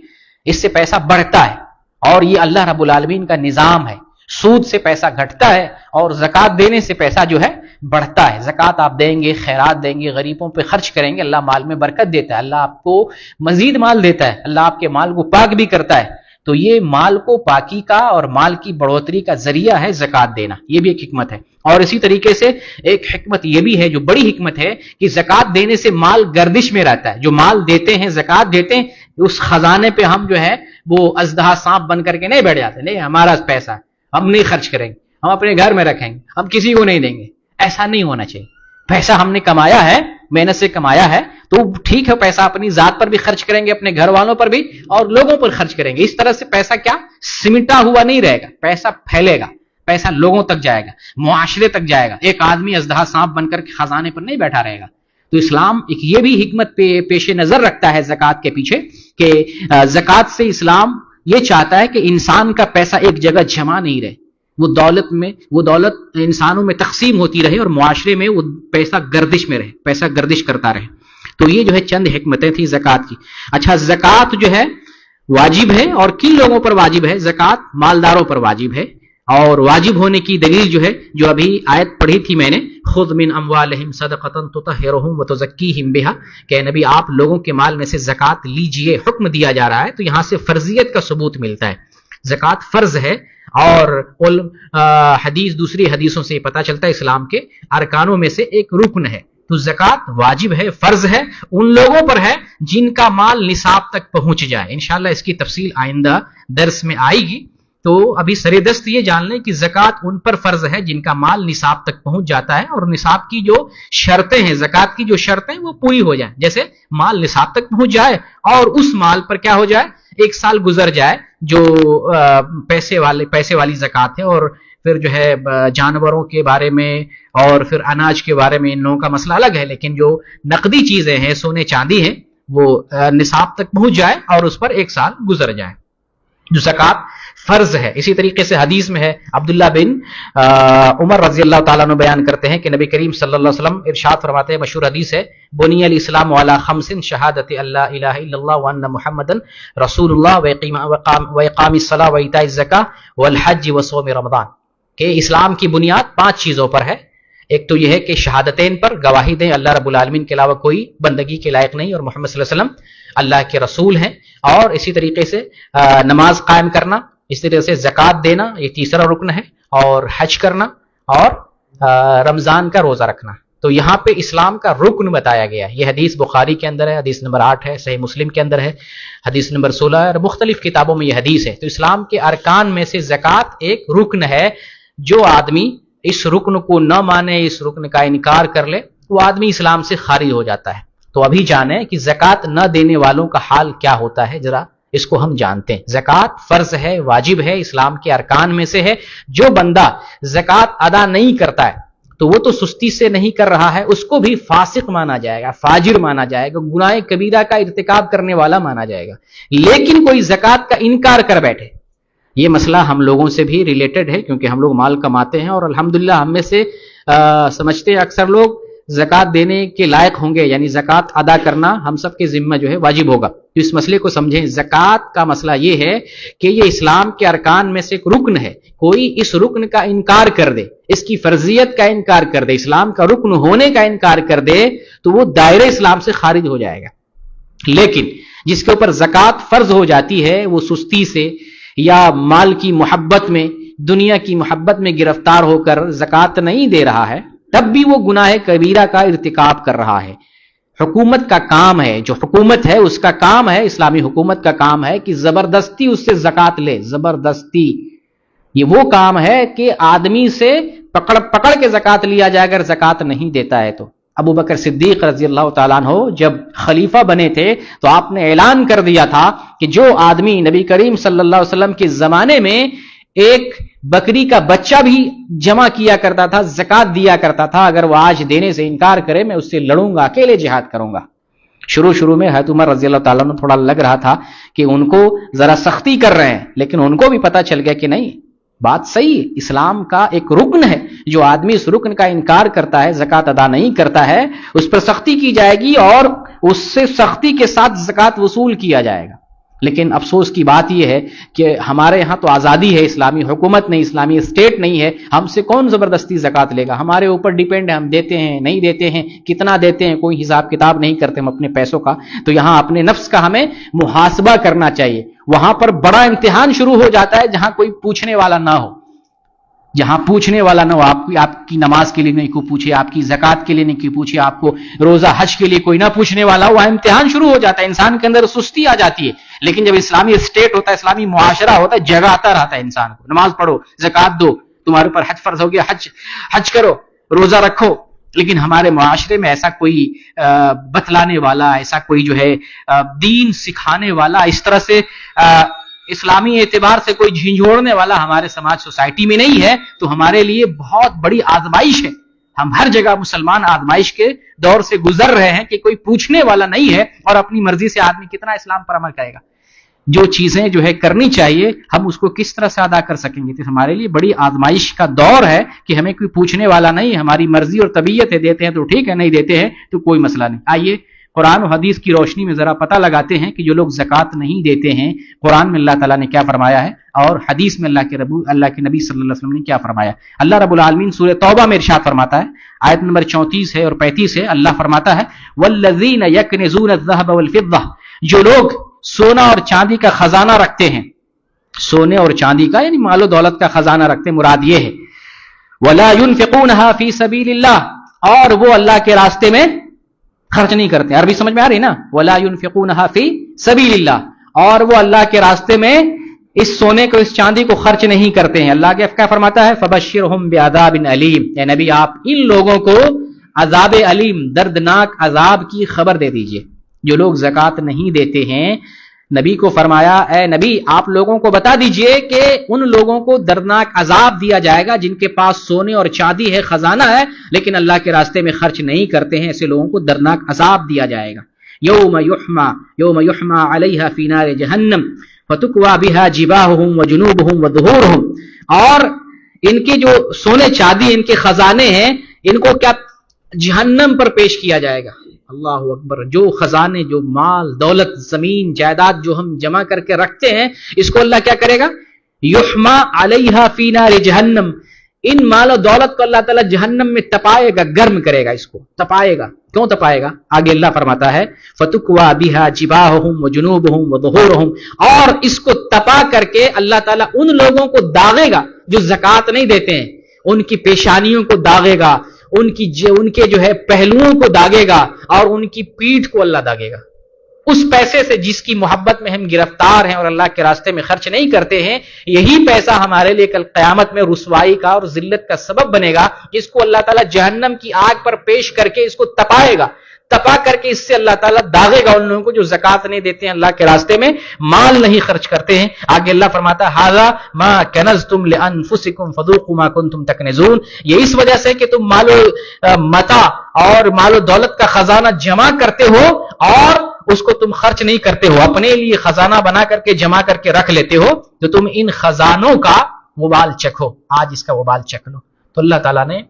اس سے پیسہ بڑھتا ہے، اور یہ اللہ رب العالمین کا نظام ہے۔ سود سے پیسہ گھٹتا ہے اور زکوٰۃ دینے سے پیسہ جو ہے بڑھتا ہے۔ زکوٰۃ آپ دیں گے، خیرات دیں گے، غریبوں پہ خرچ کریں گے، اللہ مال میں برکت دیتا ہے، اللہ آپ کو مزید مال دیتا ہے، اللہ آپ کے مال کو پاک بھی کرتا ہے۔ تو یہ مال کو پاکی کا اور مال کی بڑھوتری کا ذریعہ ہے زکوٰۃ دینا، یہ بھی ایک حکمت ہے۔ اور اسی طریقے سے ایک حکمت یہ بھی ہے جو بڑی حکمت ہے کہ زکوٰۃ دینے سے مال گردش میں رہتا ہے۔ جو مال دیتے ہیں، زکوٰۃ دیتے ہیں، اس خزانے پہ ہم جو ہے وہ اژدہا سانپ بن کر کے نہیں بیٹھ جاتے، نہیں ہمارا پیسہ ہم نہیں خرچ کریں گے، ہم اپنے گھر میں رکھیں گے، ہم کسی کو نہیں دیں گے۔ ایسا نہیں ہونا چاہیے۔ پیسہ ہم نے کمایا ہے، محنت سے کمایا ہے، تو ٹھیک ہے، پیسہ اپنی ذات پر بھی خرچ کریں گے، اپنے گھر والوں پر بھی، اور لوگوں پر خرچ کریں گے۔ اس طرح سے پیسہ کیا سمٹا ہوا نہیں رہے گا، پیسہ پھیلے گا، پیسہ لوگوں تک جائے گا، معاشرے تک جائے گا۔ ایک آدمی اژدہا سانپ بن کر کے خزانے پر نہیں بیٹھا رہے گا۔ تو اسلام ایک یہ بھی حکمت پیش نظر رکھتا ہے زکوٰۃ کے پیچھے کہ زکوٰۃ سے اسلام یہ چاہتا ہے کہ انسان کا پیسہ ایک جگہ جمع نہیں رہے، وہ دولت انسانوں میں تقسیم ہوتی رہے، اور معاشرے میں وہ پیسہ گردش میں رہے، پیسہ گردش کرتا رہے۔ تو یہ جو ہے چند حکمتیں تھیں زکوٰۃ کی۔ اچھا، زکوٰۃ جو ہے واجب ہے، اور کن لوگوں پر واجب ہے؟ زکوٰۃ مالداروں پر واجب ہے، اور واجب ہونے کی دلیل جو ہے، جو ابھی آیت پڑھی تھی میں نے، خذ من اموالہم صدقۃ تطہرہم وتزکیہم بہا، کہ نبی آپ لوگوں کے مال میں سے زکوٰۃ لیجئے، حکم دیا جا رہا ہے۔ تو یہاں سے فرضیت کا ثبوت ملتا ہے، زکوٰۃ فرض ہے، اور دوسری حدیثوں سے پتہ چلتا ہے اسلام کے ارکانوں میں سے ایک رکن ہے۔ تو زکوٰۃ واجب ہے، فرض ہے، ان لوگوں پر ہے جن کا مال نصاب تک پہنچ جائے۔ انشاءاللہ اس کی تفصیل آئندہ درس میں آئے گی۔ تو ابھی سر دست یہ جان لیں کہ زکوٰۃ ان پر فرض ہے جن کا مال نصاب تک پہنچ جاتا ہے، اور نصاب کی جو شرطیں ہیں، زکوٰۃ کی جو شرطیں وہ پوری ہو جائیں، جیسے مال نصاب تک پہنچ جائے، اور اس مال پر کیا ہو جائے، ایک سال گزر جائے، جو پیسے والی زکوٰۃ ہے، اور پھر جو ہے جانوروں کے بارے میں اور پھر اناج کے بارے میں ان لوگوں کا مسئلہ الگ ہے، لیکن جو نقدی چیزیں ہیں، سونے چاندی ہیں، وہ نصاب تک پہنچ جائے اور اس پر ایک سال گزر جائے، جو زکوٰۃ فرض ہے۔ اسی طریقے سے حدیث میں ہے، عبداللہ بن عمر رضی اللہ تعالیٰ عنہ بیان کرتے ہیں کہ نبی کریم صلی اللہ علیہ وسلم ارشاد فرماتے ہیں، مشہور حدیث ہے، بنی الاسلام علی خمس شہادت اللہ الہ الا اللہ وان محمدا رسول اللہ واقام الصلاۃ وایتاء الزکاۃ والحج وصوم رمضان، کہ اسلام کی بنیاد 5 چیزوں پر ہے۔ ایک تو یہ ہے کہ شہادتین پر گواہی دیں اللہ رب العالمین کے علاوہ کوئی بندگی کے لائق نہیں، اور محمد صلی اللہ علیہ وسلم اللہ کے رسول ہیں، اور اسی طریقے سے نماز قائم کرنا، اس طریقے سے زکوٰۃ دینا، یہ تیسرا رکن ہے، اور حج کرنا، اور رمضان کا روزہ رکھنا۔ تو یہاں پہ اسلام کا رکن بتایا گیا ہے۔ یہ حدیث بخاری کے اندر ہے، حدیث نمبر 8 ہے، صحیح مسلم کے اندر ہے، حدیث نمبر 16 ہے، اور مختلف کتابوں میں یہ حدیث ہے۔ تو اسلام کے ارکان میں سے زکوٰۃ ایک رکن ہے۔ جو آدمی اس رکن کو نہ مانے، اس رکن کا انکار کر لے، وہ آدمی اسلام سے خارج ہو جاتا ہے۔ تو ابھی جانیں کہ زکوٰۃ نہ دینے والوں کا حال کیا ہوتا ہے، ذرا اس کو ہم جانتے ہیں۔ زکوٰۃ فرض ہے، واجب ہے، اسلام کے ارکان میں سے ہے۔ جو بندہ زکوٰۃ ادا نہیں کرتا ہے تو وہ تو سستی سے نہیں کر رہا ہے، اس کو بھی فاسق مانا جائے گا، فاجر مانا جائے گا، گناہ کبیرہ کا ارتکاب کرنے والا مانا جائے گا۔ لیکن کوئی زکوٰۃ کا انکار کر بیٹھے، یہ مسئلہ ہم لوگوں سے بھی ریلیٹڈ ہے، کیونکہ ہم لوگ مال کماتے ہیں، اور الحمدللہ ہم میں سے سمجھتے ہیں اکثر لوگ زکوٰۃ دینے کے لائق ہوں گے، یعنی زکوٰۃ ادا کرنا ہم سب کے ذمہ جو ہے واجب ہوگا۔ تو اس مسئلے کو سمجھیں۔ زکوٰۃ کا مسئلہ یہ ہے کہ یہ اسلام کے ارکان میں سے ایک رکن ہے۔ کوئی اس رکن کا انکار کر دے، اس کی فرضیت کا انکار کر دے، اسلام کا رکن ہونے کا انکار کر دے، تو وہ دائرہ اسلام سے خارج ہو جائے گا۔ لیکن جس کے اوپر زکوٰۃ فرض ہو جاتی ہے، وہ سستی سے یا مال کی محبت میں، دنیا کی محبت میں گرفتار ہو کر زکوٰۃ نہیں دے رہا ہے، تب بھی وہ گناہ کبیرہ کا ارتکاب کر رہا ہے۔ حکومت کا کام ہے، جو حکومت ہے اس کا کام ہے، اسلامی حکومت کا کام ہے کہ زبردستی اس سے زکوٰۃ لے، زبردستی۔ یہ وہ کام ہے کہ آدمی سے پکڑ کے زکوٰۃ لیا جائے اگر زکوٰۃ نہیں دیتا ہے تو۔ ابو بکر صدیق رضی اللہ تعالیٰ عنہ جب خلیفہ بنے تھے تو آپ نے اعلان کر دیا تھا کہ جو آدمی نبی کریم صلی اللہ علیہ وسلم کے زمانے میں ایک بکری کا بچہ بھی جمع کیا کرتا تھا، زکوٰۃ دیا کرتا تھا، اگر وہ آج دینے سے انکار کرے میں اس سے لڑوں گا، اکیلے جہاد کروں گا۔ شروع میں حضرت عمر رضی اللہ تعالیٰ عنہ تھوڑا لگ رہا تھا کہ ان کو ذرا سختی کر رہے ہیں، لیکن ان کو بھی پتا چل گیا کہ نہیں، بات صحیح ہے، اسلام کا ایک رکن ہے، جو آدمی اس رکن کا انکار کرتا ہے، زکوٰۃ ادا نہیں کرتا ہے، اس پر سختی کی جائے گی اور اس سے سختی کے ساتھ زکوٰۃ وصول کیا جائے گا۔ لیکن افسوس کی بات یہ ہے کہ ہمارے ہاں تو آزادی ہے، اسلامی حکومت نہیں، اسلامی اسٹیٹ نہیں ہے، ہم سے کون زبردستی زکوٰۃ لے گا؟ ہمارے اوپر ڈیپینڈ ہے، ہم دیتے ہیں نہیں دیتے ہیں، کتنا دیتے ہیں، کوئی حساب کتاب نہیں کرتے ہم اپنے پیسوں کا۔ تو یہاں اپنے نفس کا ہمیں محاسبہ کرنا چاہیے۔ وہاں پر بڑا امتحان شروع ہو جاتا ہے جہاں کوئی پوچھنے والا نہ ہو، جہاں پوچھنے والا نہ ہو، آپ کی نماز کے لیے نہیں کوئی پوچھے، آپ کی زکوٰۃ کے لیے نہیں کوئی پوچھے، آپ کو روزہ حج کے لیے کوئی نہ پوچھنے والا ہو، وہاں امتحان شروع ہو جاتا ہے، انسان کے اندر سستی آ جاتی ہے۔ لیکن جب اسلامی اسٹیٹ ہوتا ہے، اسلامی معاشرہ ہوتا ہے، جگاتا رہتا ہے انسان کو، نماز پڑھو، زکوٰۃ دو، تمہارے اوپر حج فرض ہو گیا، حج کرو، روزہ رکھو۔ لیکن ہمارے معاشرے میں ایسا کوئی بتلانے والا، ایسا کوئی جو ہے دین سکھانے والا، اس طرح سے اسلامی اعتبار سے کوئی جھنجھوڑنے والا ہمارے سماج سوسائٹی میں نہیں ہے، تو ہمارے لیے بہت بڑی آزمائش ہے۔ ہم ہر جگہ مسلمان آزمائش کے دور سے گزر رہے ہیں کہ کوئی پوچھنے والا نہیں ہے، اور اپنی مرضی سے آدمی کتنا اسلام پر عمل کرے گا؟ جو چیزیں جو ہے کرنی چاہیے ہم اس کو کس طرح سے ادا کر سکیں گے؟ تو ہمارے لیے بڑی آزمائش کا دور ہے کہ ہمیں کوئی پوچھنے والا نہیں، ہماری مرضی اور طبیعت ہے، دیتے ہیں تو ٹھیک ہے، نہیں دیتے ہیں تو کوئی مسئلہ نہیں۔ آئیے قرآن و حدیث کی روشنی میں ذرا پتہ لگاتے ہیں کہ جو لوگ زکوٰۃ نہیں دیتے ہیں، قرآن میں اللہ تعالیٰ نے کیا فرمایا ہے، اور حدیث میں اللہ کے نبی صلی اللہ علیہ وسلم نے کیا فرمایا۔ اللہ رب العالمین سورہ توبہ میں ارشاد فرماتا ہے، آیت نمبر 34 ہے اور 35 ہے، اللہ فرماتا ہے والذین یکنزون الذهب والفضہ، جو لوگ سونا اور چاندی کا خزانہ رکھتے ہیں، سونے اور چاندی کا یعنی مال و دولت کا خزانہ رکھتے ہیں، مراد یہ ہے ولا ينفقونها فی سبیل اللہ، اور وہ اللہ کے راستے میں خرچ نہیں کرتے۔ عربی سمجھ میں آ رہی نا؟ ولا ينفقونها فی سبیل اللہ، اور وہ اللہ کے راستے میں اس سونے کو، اس چاندی کو خرچ نہیں کرتے ہیں۔ اللہ کیا فرماتا ہے فبشرہم بعذاب علیم، اے نبی آپ ان لوگوں کو عذاب علیم، دردناک عذاب کی خبر دے دیجئے۔ جو لوگ زکوٰۃ نہیں دیتے ہیں، نبی کو فرمایا اے نبی آپ لوگوں کو بتا دیجئے کہ ان لوگوں کو دردناک عذاب دیا جائے گا جن کے پاس سونے اور چاندی ہے، خزانہ ہے، لیکن اللہ کے راستے میں خرچ نہیں کرتے ہیں، ایسے لوگوں کو دردناک عذاب دیا جائے گا۔ یوم یحمى علیہا فی نار جہنم فتکوی بہا جباہہم وجنوبہم وظہورہم، اور ان کے جو سونے چاندی ان کے خزانے ہیں، ان کو کیا جہنم پر پیش کیا جائے گا۔ اللہ اکبر، جو خزانے، جو مال دولت، زمین جائیداد جو ہم جمع کر کے رکھتے ہیں، اس کو اللہ کیا کرے گا؟ یحمى علیہا فی نار جہنم، ان مال و دولت کو اللہ تعالیٰ جہنم میں تپائے گا، گرم کرے گا، اس کو تپائے گا۔ کیوں تپائے گا؟ آگے اللہ فرماتا ہے فَتُكْوَى بِهَا جِبَاهُهُمْ وَجُنُوبُهُمْ وَظُهُورُهُمْ، اور اس کو تپا کر کے اللہ تعالیٰ ان لوگوں کو داغے گا جو زکوٰۃ نہیں دیتے ہیں، ان کی پیشانیوں کو داغے گا، ان کے جو ہے پہلوؤں کو داغے گا، اور ان کی پیٹھ کو اللہ داغے گا۔ اس پیسے سے جس کی محبت میں ہم گرفتار ہیں اور اللہ کے راستے میں خرچ نہیں کرتے ہیں، یہی پیسہ ہمارے لیے کل قیامت میں رسوائی کا اور ذلت کا سبب بنے گا، جس کو اللہ تعالیٰ جہنم کی آگ پر پیش کر کے اس کو تپائے گا، تپا کر کے اس سے اللہ تعالیٰ داغے گا ان لوگوں کو جو زکوٰۃ نہیں دیتے ہیں، اللہ کے راستے میں مال نہیں خرچ کرتے ہیں۔ آگے اللہ فرماتا ہے ھذا ما کنزتم لانفسکم فذوقوا ما کنتم تکنزون، یہ اس وجہ سے کہ تم مال و متاع اور مال و دولت کا خزانہ جمع کرتے ہو اور اس کو تم خرچ نہیں کرتے ہو، اپنے لیے خزانہ بنا کر کے جمع کر کے رکھ لیتے ہو، تو تم ان خزانوں کا وبال چکھو، آج اس کا وبال چکھ لو۔ تو اللہ تعالیٰ نے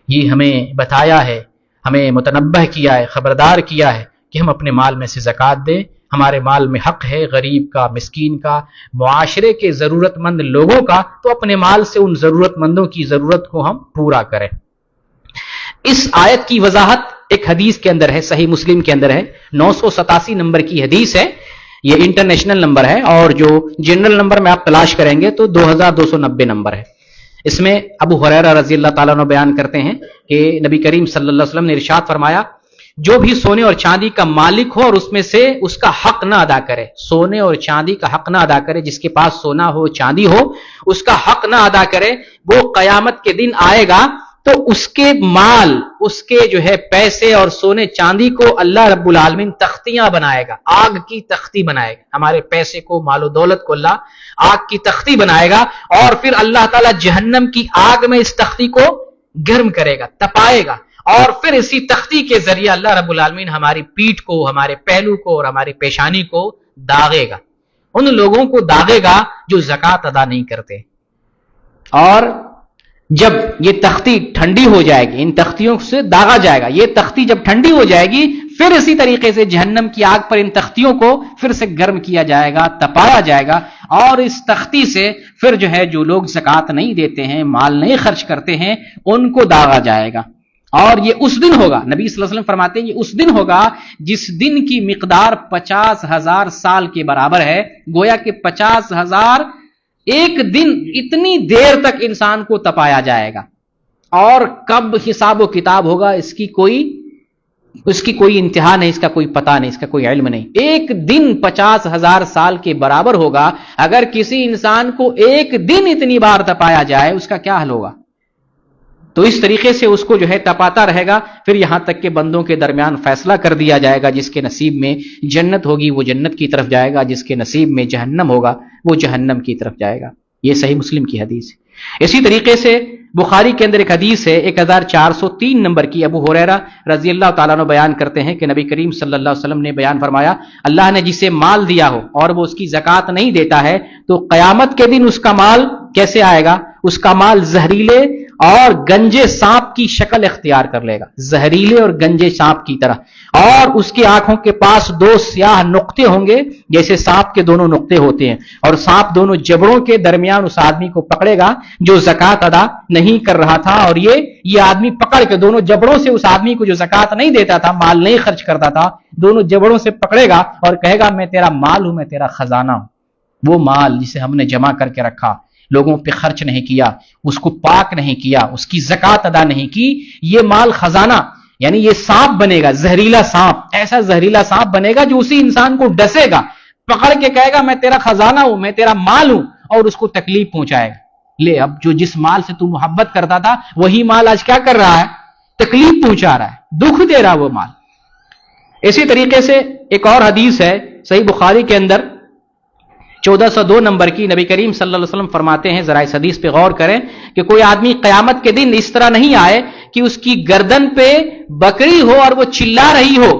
یہ ہمیں بتایا ہے، ہمیں متنبہ کیا ہے، خبردار کیا ہے کہ ہم اپنے مال میں سے زکوٰۃ دیں۔ ہمارے مال میں حق ہے غریب کا، مسکین کا، معاشرے کے ضرورت مند لوگوں کا، تو اپنے مال سے ان ضرورت مندوں کی ضرورت کو ہم پورا کریں۔ اس آیت کی وضاحت ایک حدیث کے اندر ہے، صحیح مسلم کے اندر ہے، 987 نمبر کی حدیث ہے یہ انٹرنیشنل نمبر ہے، اور جو جنرل نمبر میں آپ تلاش کریں گے تو 2290 نمبر ہے۔ اس میں ابو ہریرہ رضی اللہ تعالیٰ عنہ بیان کرتے ہیں کہ نبی کریم صلی اللہ علیہ وسلم نے ارشاد فرمایا، جو بھی سونے اور چاندی کا مالک ہو اور اس میں سے اس کا حق نہ ادا کرے، سونے اور چاندی کا حق نہ ادا کرے، جس کے پاس سونا ہو چاندی ہو اس کا حق نہ ادا کرے، وہ قیامت کے دن آئے گا تو اس کے مال، اس کے جو ہے پیسے اور سونے چاندی کو اللہ رب العالمین تختیاں بنائے گا، آگ کی تختی بنائے گا۔ ہمارے پیسے کو، مال و دولت کو اللہ آگ کی تختی بنائے گا، اور پھر اللہ تعالیٰ جہنم کی آگ میں اس تختی کو گرم کرے گا، تپائے گا، اور پھر اسی تختی کے ذریعے اللہ رب العالمین ہماری پیٹھ کو، ہمارے پہلو کو اور ہماری پیشانی کو داغے گا۔ ان لوگوں کو داغے گا جو زکوٰۃ ادا نہیں کرتے۔ اور جب یہ تختی ٹھنڈی ہو جائے گی، ان تختیوں سے داغا جائے گا، یہ تختی جب ٹھنڈی ہو جائے گی پھر اسی طریقے سے جہنم کی آگ پر ان تختیوں کو پھر سے گرم کیا جائے گا، تپایا جائے گا، اور اس تختی سے پھر جو ہے جو لوگ زکوٰۃ نہیں دیتے ہیں، مال نہیں خرچ کرتے ہیں، ان کو داغا جائے گا۔ اور یہ اس دن ہوگا، نبی صلی اللہ علیہ وسلم فرماتے ہیں یہ اس دن ہوگا جس دن کی مقدار 50,000 سال کے برابر ہے۔ گویا کہ 50,000 ایک دن اتنی دیر تک انسان کو تپایا جائے گا، اور کب حساب و کتاب ہوگا اس کی کوئی انتہا نہیں، اس کا کوئی پتہ نہیں، اس کا کوئی علم نہیں۔ ایک دن 50,000 سال کے برابر ہوگا۔ اگر کسی انسان کو ایک دن اتنی بار تپایا جائے اس کا کیا حل ہوگا؟ تو اس طریقے سے اس کو جو ہے تپاتا رہے گا، پھر یہاں تک کہ بندوں کے درمیان فیصلہ کر دیا جائے گا، جس کے نصیب میں جنت ہوگی وہ جنت کی طرف جائے گا، جس کے نصیب میں جہنم ہوگا وہ جہنم کی طرف جائے گا۔ یہ صحیح مسلم کی حدیث ہے۔ اسی طریقے سے بخاری کے اندر ایک حدیث ہے 1403 نمبر کی، ابو ہریرہ رضی اللہ تعالیٰ عنہ بیان کرتے ہیں کہ نبی کریم صلی اللہ علیہ وسلم نے بیان فرمایا، اللہ نے جسے مال دیا ہو اور وہ اس کی زکوٰۃ نہیں دیتا ہے تو قیامت کے دن اس کا مال کیسے آئے گا؟ اس کا مال زہریلے اور گنجے سانپ کی شکل اختیار کر لے گا، زہریلے اور گنجے سانپ کی طرح، اور اس کی آنکھوں کے پاس 2 سیاہ نقطے ہوں گے جیسے سانپ کے دونوں نقطے ہوتے ہیں، اور سانپ دونوں جبڑوں کے درمیان اس آدمی کو پکڑے گا جو زکوٰۃ ادا نہیں کر رہا تھا، اور یہ آدمی پکڑ کے دونوں جبڑوں سے اس آدمی کو جو زکوٰۃ نہیں دیتا تھا، مال نہیں خرچ کرتا تھا، دونوں جبڑوں سے پکڑے گا اور کہے گا میں تیرا مال ہوں، میں تیرا خزانہ ہوں۔ وہ مال جسے ہم نے جمع کر کے رکھا، لوگوں پہ خرچ نہیں کیا، اس کو پاک نہیں کیا، اس کی زکوٰۃ ادا نہیں کی، یہ مال خزانہ، یعنی یہ سانپ بنے گا، زہریلا سانپ، ایسا زہریلا سانپ بنے گا جو اسی انسان کو ڈسے گا، پکڑ کے کہے گا میں تیرا خزانہ ہوں، میں تیرا مال ہوں، اور اس کو تکلیف پہنچائے گا۔ لے اب جو جس مال سے تو محبت کرتا تھا وہی مال آج کیا کر رہا ہے؟ تکلیف پہنچا رہا ہے، دکھ دے رہا وہ مال۔ اسی طریقے سے ایک اور حدیث ہے صحیح بخاری کے اندر 1402 نمبر کی، نبی کریم صلی اللہ علیہ وسلم فرماتے ہیں، ذرا اس حدیث پہ غور کریں کہ کوئی آدمی قیامت کے دن اس طرح نہیں آئے کہ اس کی گردن پہ بکری ہو اور وہ چلا رہی ہو،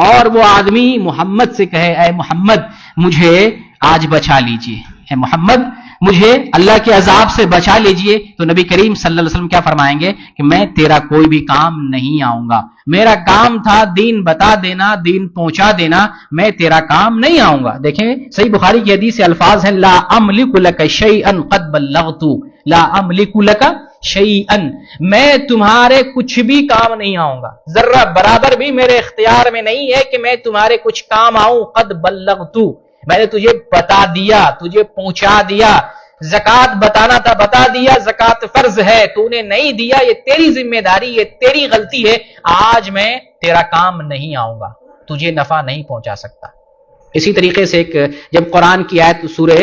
اور وہ آدمی محمد سے کہے اے محمد مجھے آج بچا لیجئے، اے محمد مجھے اللہ کے عذاب سے بچا لیجئے، تو نبی کریم صلی اللہ علیہ وسلم کیا فرمائیں گے کہ میں تیرا کوئی بھی کام نہیں آؤں گا، میرا کام تھا دین بتا دینا، دین پہنچا دینا، میں تیرا کام نہیں آؤں گا۔ دیکھیں صحیح بخاری کی حدیث سے الفاظ ہیں لا املک لک شیئا قد بلغت، لا املک لک شیئا، میں تمہارے کچھ بھی کام نہیں آؤں گا، ذرہ برابر بھی میرے اختیار میں نہیں ہے کہ میں تمہارے کچھ کام آؤں، قد بلغت، میں نے تجھے بتا دیا، تجھے پہنچا دیا، زکوٰۃ بتانا تھا بتا دیا، زکوٰۃ فرض ہے تو نے نہیں دیا، یہ تیری ذمہ داری، یہ تیری غلطی ہے، آج میں تیرا کام نہیں آؤں گا، تجھے نفع نہیں پہنچا سکتا۔ اسی طریقے سے جب قرآن کی آیت سورہ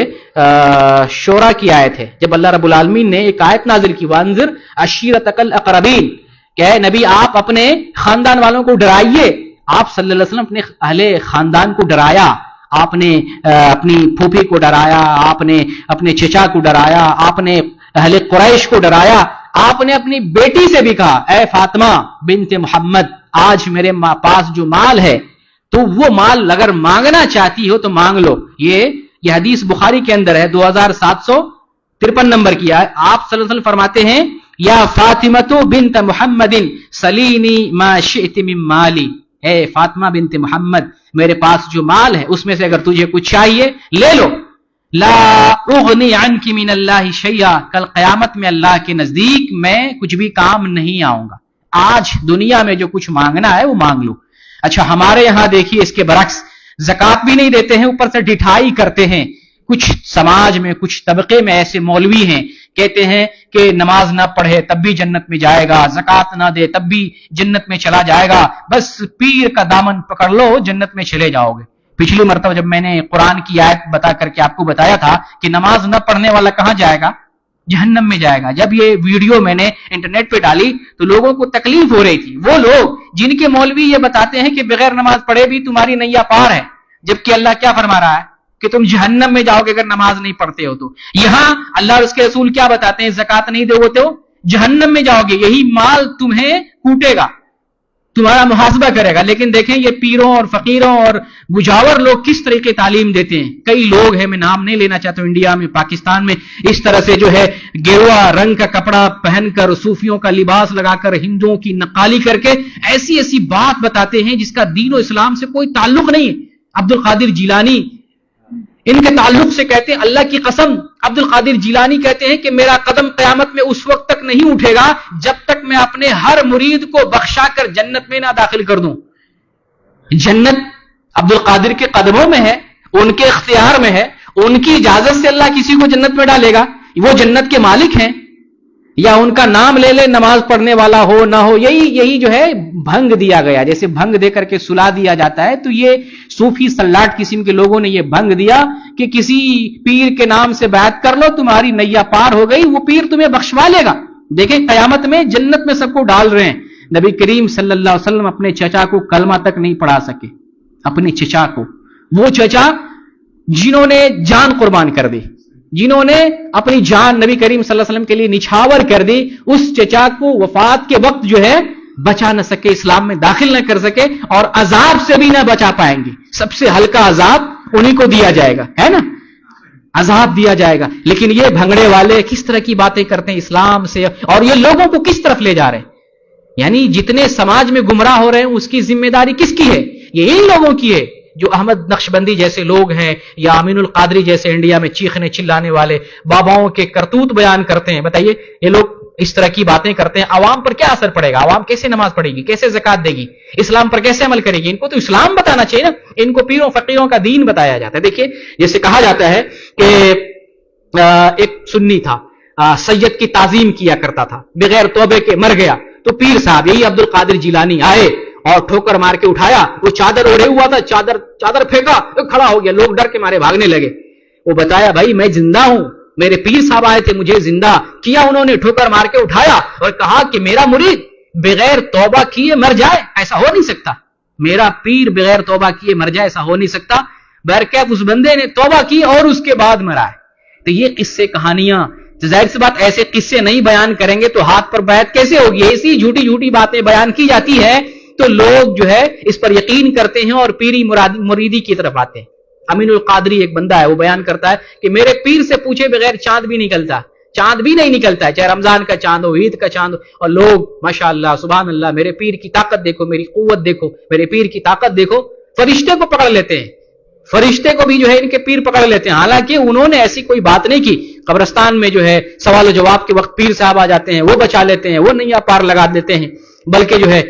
شورى کی آیت ہے، جب اللہ رب العالمین نے ایک آیت نازل کی وانذر عشیرتک الاقربین، کہ اے نبی آپ اپنے خاندان والوں کو ڈرائیے، آپ صلی اللہ علیہ وسلم اپنے اہل خاندان کو ڈرایا، آپ نے اپنی پھوپھی کو ڈرایا، آپ نے اپنے چچا کو ڈرایا، آپ نے اہل قریش کو ڈرایا، آپ نے اپنی بیٹی سے بھی کہا اے فاطمہ بنت محمد آج میرے پاس جو مال ہے تو وہ مال اگر مانگنا چاہتی ہو تو مانگ لو۔ یہ حدیث بخاری کے اندر ہے 2753 نمبر کی ہے۔ آپ صلی اللہ علیہ وسلم فرماتے ہیں یا فاطمہ بنت محمد سلینی ما شئت من مالی، اے فاطمہ بنت محمد میرے پاس جو مال ہے اس میں سے اگر تجھے کچھ چاہیے لے لو، لا اغنی عنک من اللہ شیئا، کل قیامت میں اللہ کے نزدیک میں کچھ بھی کام نہیں آؤں گا، آج دنیا میں جو کچھ مانگنا ہے وہ مانگ لو۔ اچھا ہمارے یہاں دیکھیے اس کے برعکس زکات بھی نہیں دیتے ہیں، اوپر سے ڈٹھائی کرتے ہیں. کچھ سماج میں کچھ طبقے میں ایسے مولوی ہیں کہتے ہیں کہ نماز نہ پڑھے تب بھی جنت میں جائے گا، زکات نہ دے تب بھی جنت میں چلا جائے گا، بس پیر کا دامن پکڑ لو جنت میں چلے جاؤ گے. پچھلی مرتبہ جب میں نے قرآن کی آیت بتا کر کے آپ کو بتایا تھا کہ نماز نہ پڑھنے والا کہاں جائے گا؟ جہنم میں جائے گا. جب یہ ویڈیو میں نے انٹرنیٹ پہ ڈالی تو لوگوں کو تکلیف ہو رہی تھی. وہ لوگ جن کے مولوی یہ بتاتے ہیں کہ بغیر نماز پڑھے بھی تمہاری نیا پار ہے، جبکہ اللہ کیا فرما رہا ہے کہ تم جہنم میں جاؤ گے اگر نماز نہیں پڑھتے ہو. تو یہاں اللہ اور اس کے رسول کیا بتاتے ہیں؟ زکات نہیں دو تو جہنم میں جاؤ گے، یہی مال تمہیں کوٹے گا، تمہارا محاسبہ کرے گا. لیکن دیکھیں یہ پیروں اور فقیروں اور مجاور لوگ کس طریقے تعلیم دیتے ہیں. کئی لوگ ہیں، میں نام نہیں لینا چاہتا ہوں، انڈیا میں پاکستان میں اس طرح سے جو ہے گیروا رنگ کا کپڑا پہن کر صوفیوں کا لباس لگا کر ہندوؤں کی نقالی کر کے ایسی ایسی بات بتاتے ہیں جس کا دین و اسلام سے کوئی تعلق نہیں ہے. عبد القادر جیلانی ان کے تعلق سے کہتے ہیں، اللہ کی قسم عبد القادر جیلانی کہتے ہیں کہ میرا قدم قیامت میں اس وقت تک نہیں اٹھے گا جب تک میں اپنے ہر مرید کو بخشا کر جنت میں نہ داخل کر دوں. جنت عبد القادر کے قدموں میں ہے، ان کے اختیار میں ہے، ان کی اجازت سے اللہ کسی کو جنت میں ڈالے گا. وہ جنت کے مالک ہیں. یا ان کا نام لے لے نماز پڑھنے والا ہو نہ ہو، یہی جو ہے بھنگ دیا گیا، جیسے بھنگ دے کر کے سلا دیا جاتا ہے. تو یہ صوفی سلاٹ قسم کے لوگوں نے یہ بھنگ دیا کہ کسی پیر کے نام سے بیعت کر لو تمہاری نیا پار ہو گئی، وہ پیر تمہیں بخشوا لے گا. دیکھیں قیامت میں جنت میں سب کو ڈال رہے ہیں. نبی کریم صلی اللہ علیہ وسلم اپنے چچا کو کلمہ تک نہیں پڑھا سکے. اپنے چچا کو، وہ چچا جنہوں نے جان قربان کر دی، جنہوں نے اپنی جان نبی کریم صلی اللہ علیہ وسلم کے لیے نچھاور کر دی، اس چچا کو وفات کے وقت جو ہے بچا نہ سکے، اسلام میں داخل نہ کر سکے، اور عذاب سے بھی نہ بچا پائیں گے. سب سے ہلکا عذاب انہی کو دیا جائے گا، ہے نا، عذاب دیا جائے گا. لیکن یہ بھنگڑے والے کس طرح کی باتیں کرتے ہیں اسلام سے، اور یہ لوگوں کو کس طرف لے جا رہے ہیں. یعنی جتنے سماج میں گمراہ ہو رہے ہیں اس کی ذمہ داری کس کی ہے؟ یہ ان لوگوں کی ہے جو احمد نقشبندی جیسے لوگ ہیں یا امین القادری جیسے انڈیا میں چیخنے چلانے والے باباؤں کے کرتوت بیان کرتے ہیں. بتائیے یہ لوگ اس طرح کی باتیں کرتے ہیں، عوام پر کیا اثر پڑے گا؟ عوام کیسے نماز پڑھے گی، کیسے زکات دے گی، اسلام پر کیسے عمل کرے گی؟ ان کو تو اسلام بتانا چاہیے نا. ان کو پیروں فقیروں کا دین بتایا جاتا ہے. دیکھیے جیسے کہا جاتا ہے کہ ایک سنی تھا، سید کی تعظیم کیا کرتا تھا، بغیر توبے کے مر گیا. تو پیر صاحب یہی عبد القادر جیلانی آئے اور ٹھوکر مار کے اٹھایا. وہ چادر اوڑھے ہوا تھا، چادر پھینکا، کھڑا ہو گیا. لوگ ڈر کے مارے بھاگنے لگے. وہ بتایا بھائی میں زندہ ہوں، میرے پیر صاحب آئے تھے مجھے زندہ کیا، انہوں نے ٹھوکر مار کے اٹھایا اور کہا کہ میرا مرید بغیر توبہ کیے مر جائے، ایسا ہو نہیں سکتا. میرا پیر بغیر توبہ کیے مر جائے، ایسا ہو نہیں سکتا. برکیف اس بندے نے توبہ کی اور اس کے بعد مرا ہے. تو یہ قصے کہانیاں، تو ظاہر سی بات ایسے قصے نہیں بیان کریں گے تو ہاتھ پر بیعت کیسے ہوگی؟ ایسی جھوٹی باتیں بیان کی جاتی ہے تو لوگ جو ہے اس پر یقین کرتے ہیں اور پیری مریدی کی طرف آتے ہیں. امین القادری ایک بندہ ہے، وہ بیان کرتا ہے کہ میرے پیر سے پوچھے بغیر چاند بھی نکلتا، چاند بھی نہیں نکلتا ہے، چاہے رمضان کا چاند ہو، عید کا چاند ہو. اور لوگ ماشاءاللہ سبحان اللہ، میرے پیر کی طاقت دیکھو، میری قوت دیکھو، میرے پیر کی طاقت دیکھو. فرشتے کو پکڑ لیتے ہیں، فرشتے کو بھی جو ہے ان کے پیر پکڑ لیتے ہیں، حالانکہ انہوں نے ایسی کوئی بات نہیں کی. قبرستان میں جو ہے سوال و جواب کے وقت پیر صاحب آ جاتے ہیں، وہ بچا لیتے ہیں، وہ نیا پار لگا دیتے ہیں، بلکہ جو ہے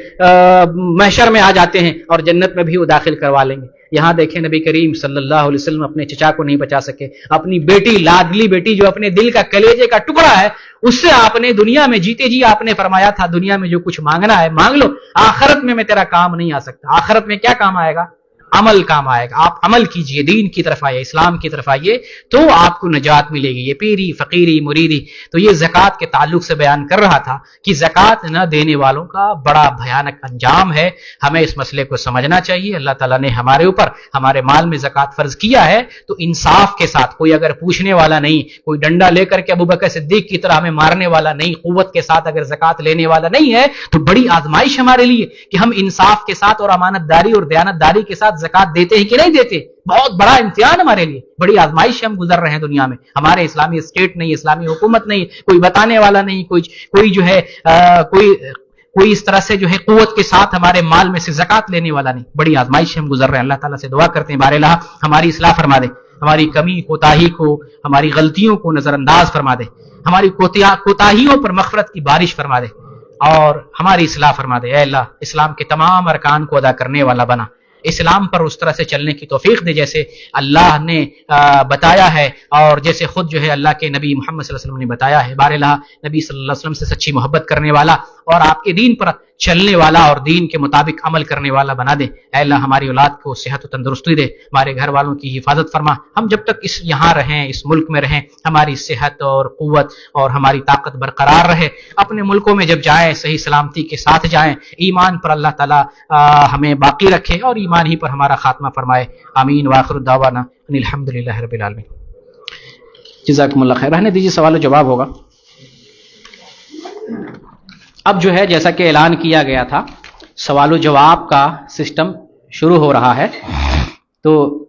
محشر میں آ جاتے ہیں اور جنت میں بھی وہ داخل کروا لیں گے. یہاں دیکھیں نبی کریم صلی اللہ علیہ وسلم اپنے چچا کو نہیں بچا سکے. اپنی بیٹی، لاڈلی بیٹی جو اپنے دل کا کلیجے کا ٹکڑا ہے، اس سے آپ نے دنیا میں جیتے جی آپ نے فرمایا تھا دنیا میں جو کچھ مانگنا ہے مانگ لو، آخرت میں تیرا کام نہیں آ سکتا. آخرت میں کیا کام آئے گا؟ عمل کام آئے گا. آپ عمل کیجئے، دین کی طرف آئیے، اسلام کی طرف آئیے تو آپ کو نجات ملے گی. یہ پیری فقیری مریدی. تو یہ زکات کے تعلق سے بیان کر رہا تھا کہ زکات نہ دینے والوں کا بڑا بھیانک انجام ہے. ہمیں اس مسئلے کو سمجھنا چاہیے. اللہ تعالیٰ نے ہمارے اوپر ہمارے مال میں زکات فرض کیا ہے تو انصاف کے ساتھ، کوئی اگر پوچھنے والا نہیں، کوئی ڈنڈا لے کر کے ابوبکر صدیق کی طرح ہمیں مارنے والا نہیں، قوت کے ساتھ اگر زکات لینے والا نہیں ہے تو بڑی آزمائش ہمارے لیے کہ ہم انصاف کے ساتھ اور امانت داری اور دیانت داری کے ساتھ زکات دیتے ہیں کہ نہیں دیتے. بہت بڑا امتحان ہمارے لیے، بڑی آزمائش ہم گزر رہے ہیں دنیا میں. ہمارے اسلامی اسٹیٹ نہیں، اسلامی حکومت نہیں، کوئی بتانے والا نہیں، کوئی جو ہے کوئی اس طرح سے جو ہے قوت کے ساتھ ہمارے مال میں سے زکات لینے والا نہیں. بڑی آزمائش ہم گزر رہے ہیں. اللہ تعالیٰ سے دعا کرتے ہیں بار الہ ہماری اصلاح فرما دے، ہماری کمی کوتاہی کو، ہماری غلطیوں کو نظر انداز فرما دے، ہماری کوتاہیوں پر مغفرت کی بارش فرما دے اور ہماری اصلاح فرما دے. اے اللہ اسلام کے تمام ارکان کو ادا کرنے والا بنا. اسلام پر اس طرح سے چلنے کی توفیق دے جیسے اللہ نے بتایا ہے اور جیسے خود جو ہے اللہ کے نبی محمد صلی اللہ علیہ وسلم نے بتایا ہے. بارہا نبی صلی اللہ علیہ وسلم سے سچی محبت کرنے والا اور آپ کے دین پر چلنے والا اور دین کے مطابق عمل کرنے والا بنا دے. اے اللہ ہماری اولاد کو صحت و تندرستی دے, ہمارے گھر والوں کی حفاظت فرما. ہم جب تک یہاں رہیں, اس ملک میں رہیں, ہماری صحت اور قوت اور ہماری طاقت برقرار رہے. اپنے ملکوں میں جب جائیں صحیح سلامتی کے ساتھ جائیں, ایمان پر اللہ تعالی ہمیں باقی رکھے اور ایمان ہی پر ہمارا خاتمہ فرمائے. آمین. وآخر دعوانا ان الحمدللہ رب العالمین. جزاکم اللہ خیر. رہنے دیجیے, سوال و جواب ہوگا. اب جو ہے جیسا کہ اعلان کیا گیا تھا سوال و جواب کا سسٹم شروع ہو رہا ہے, تو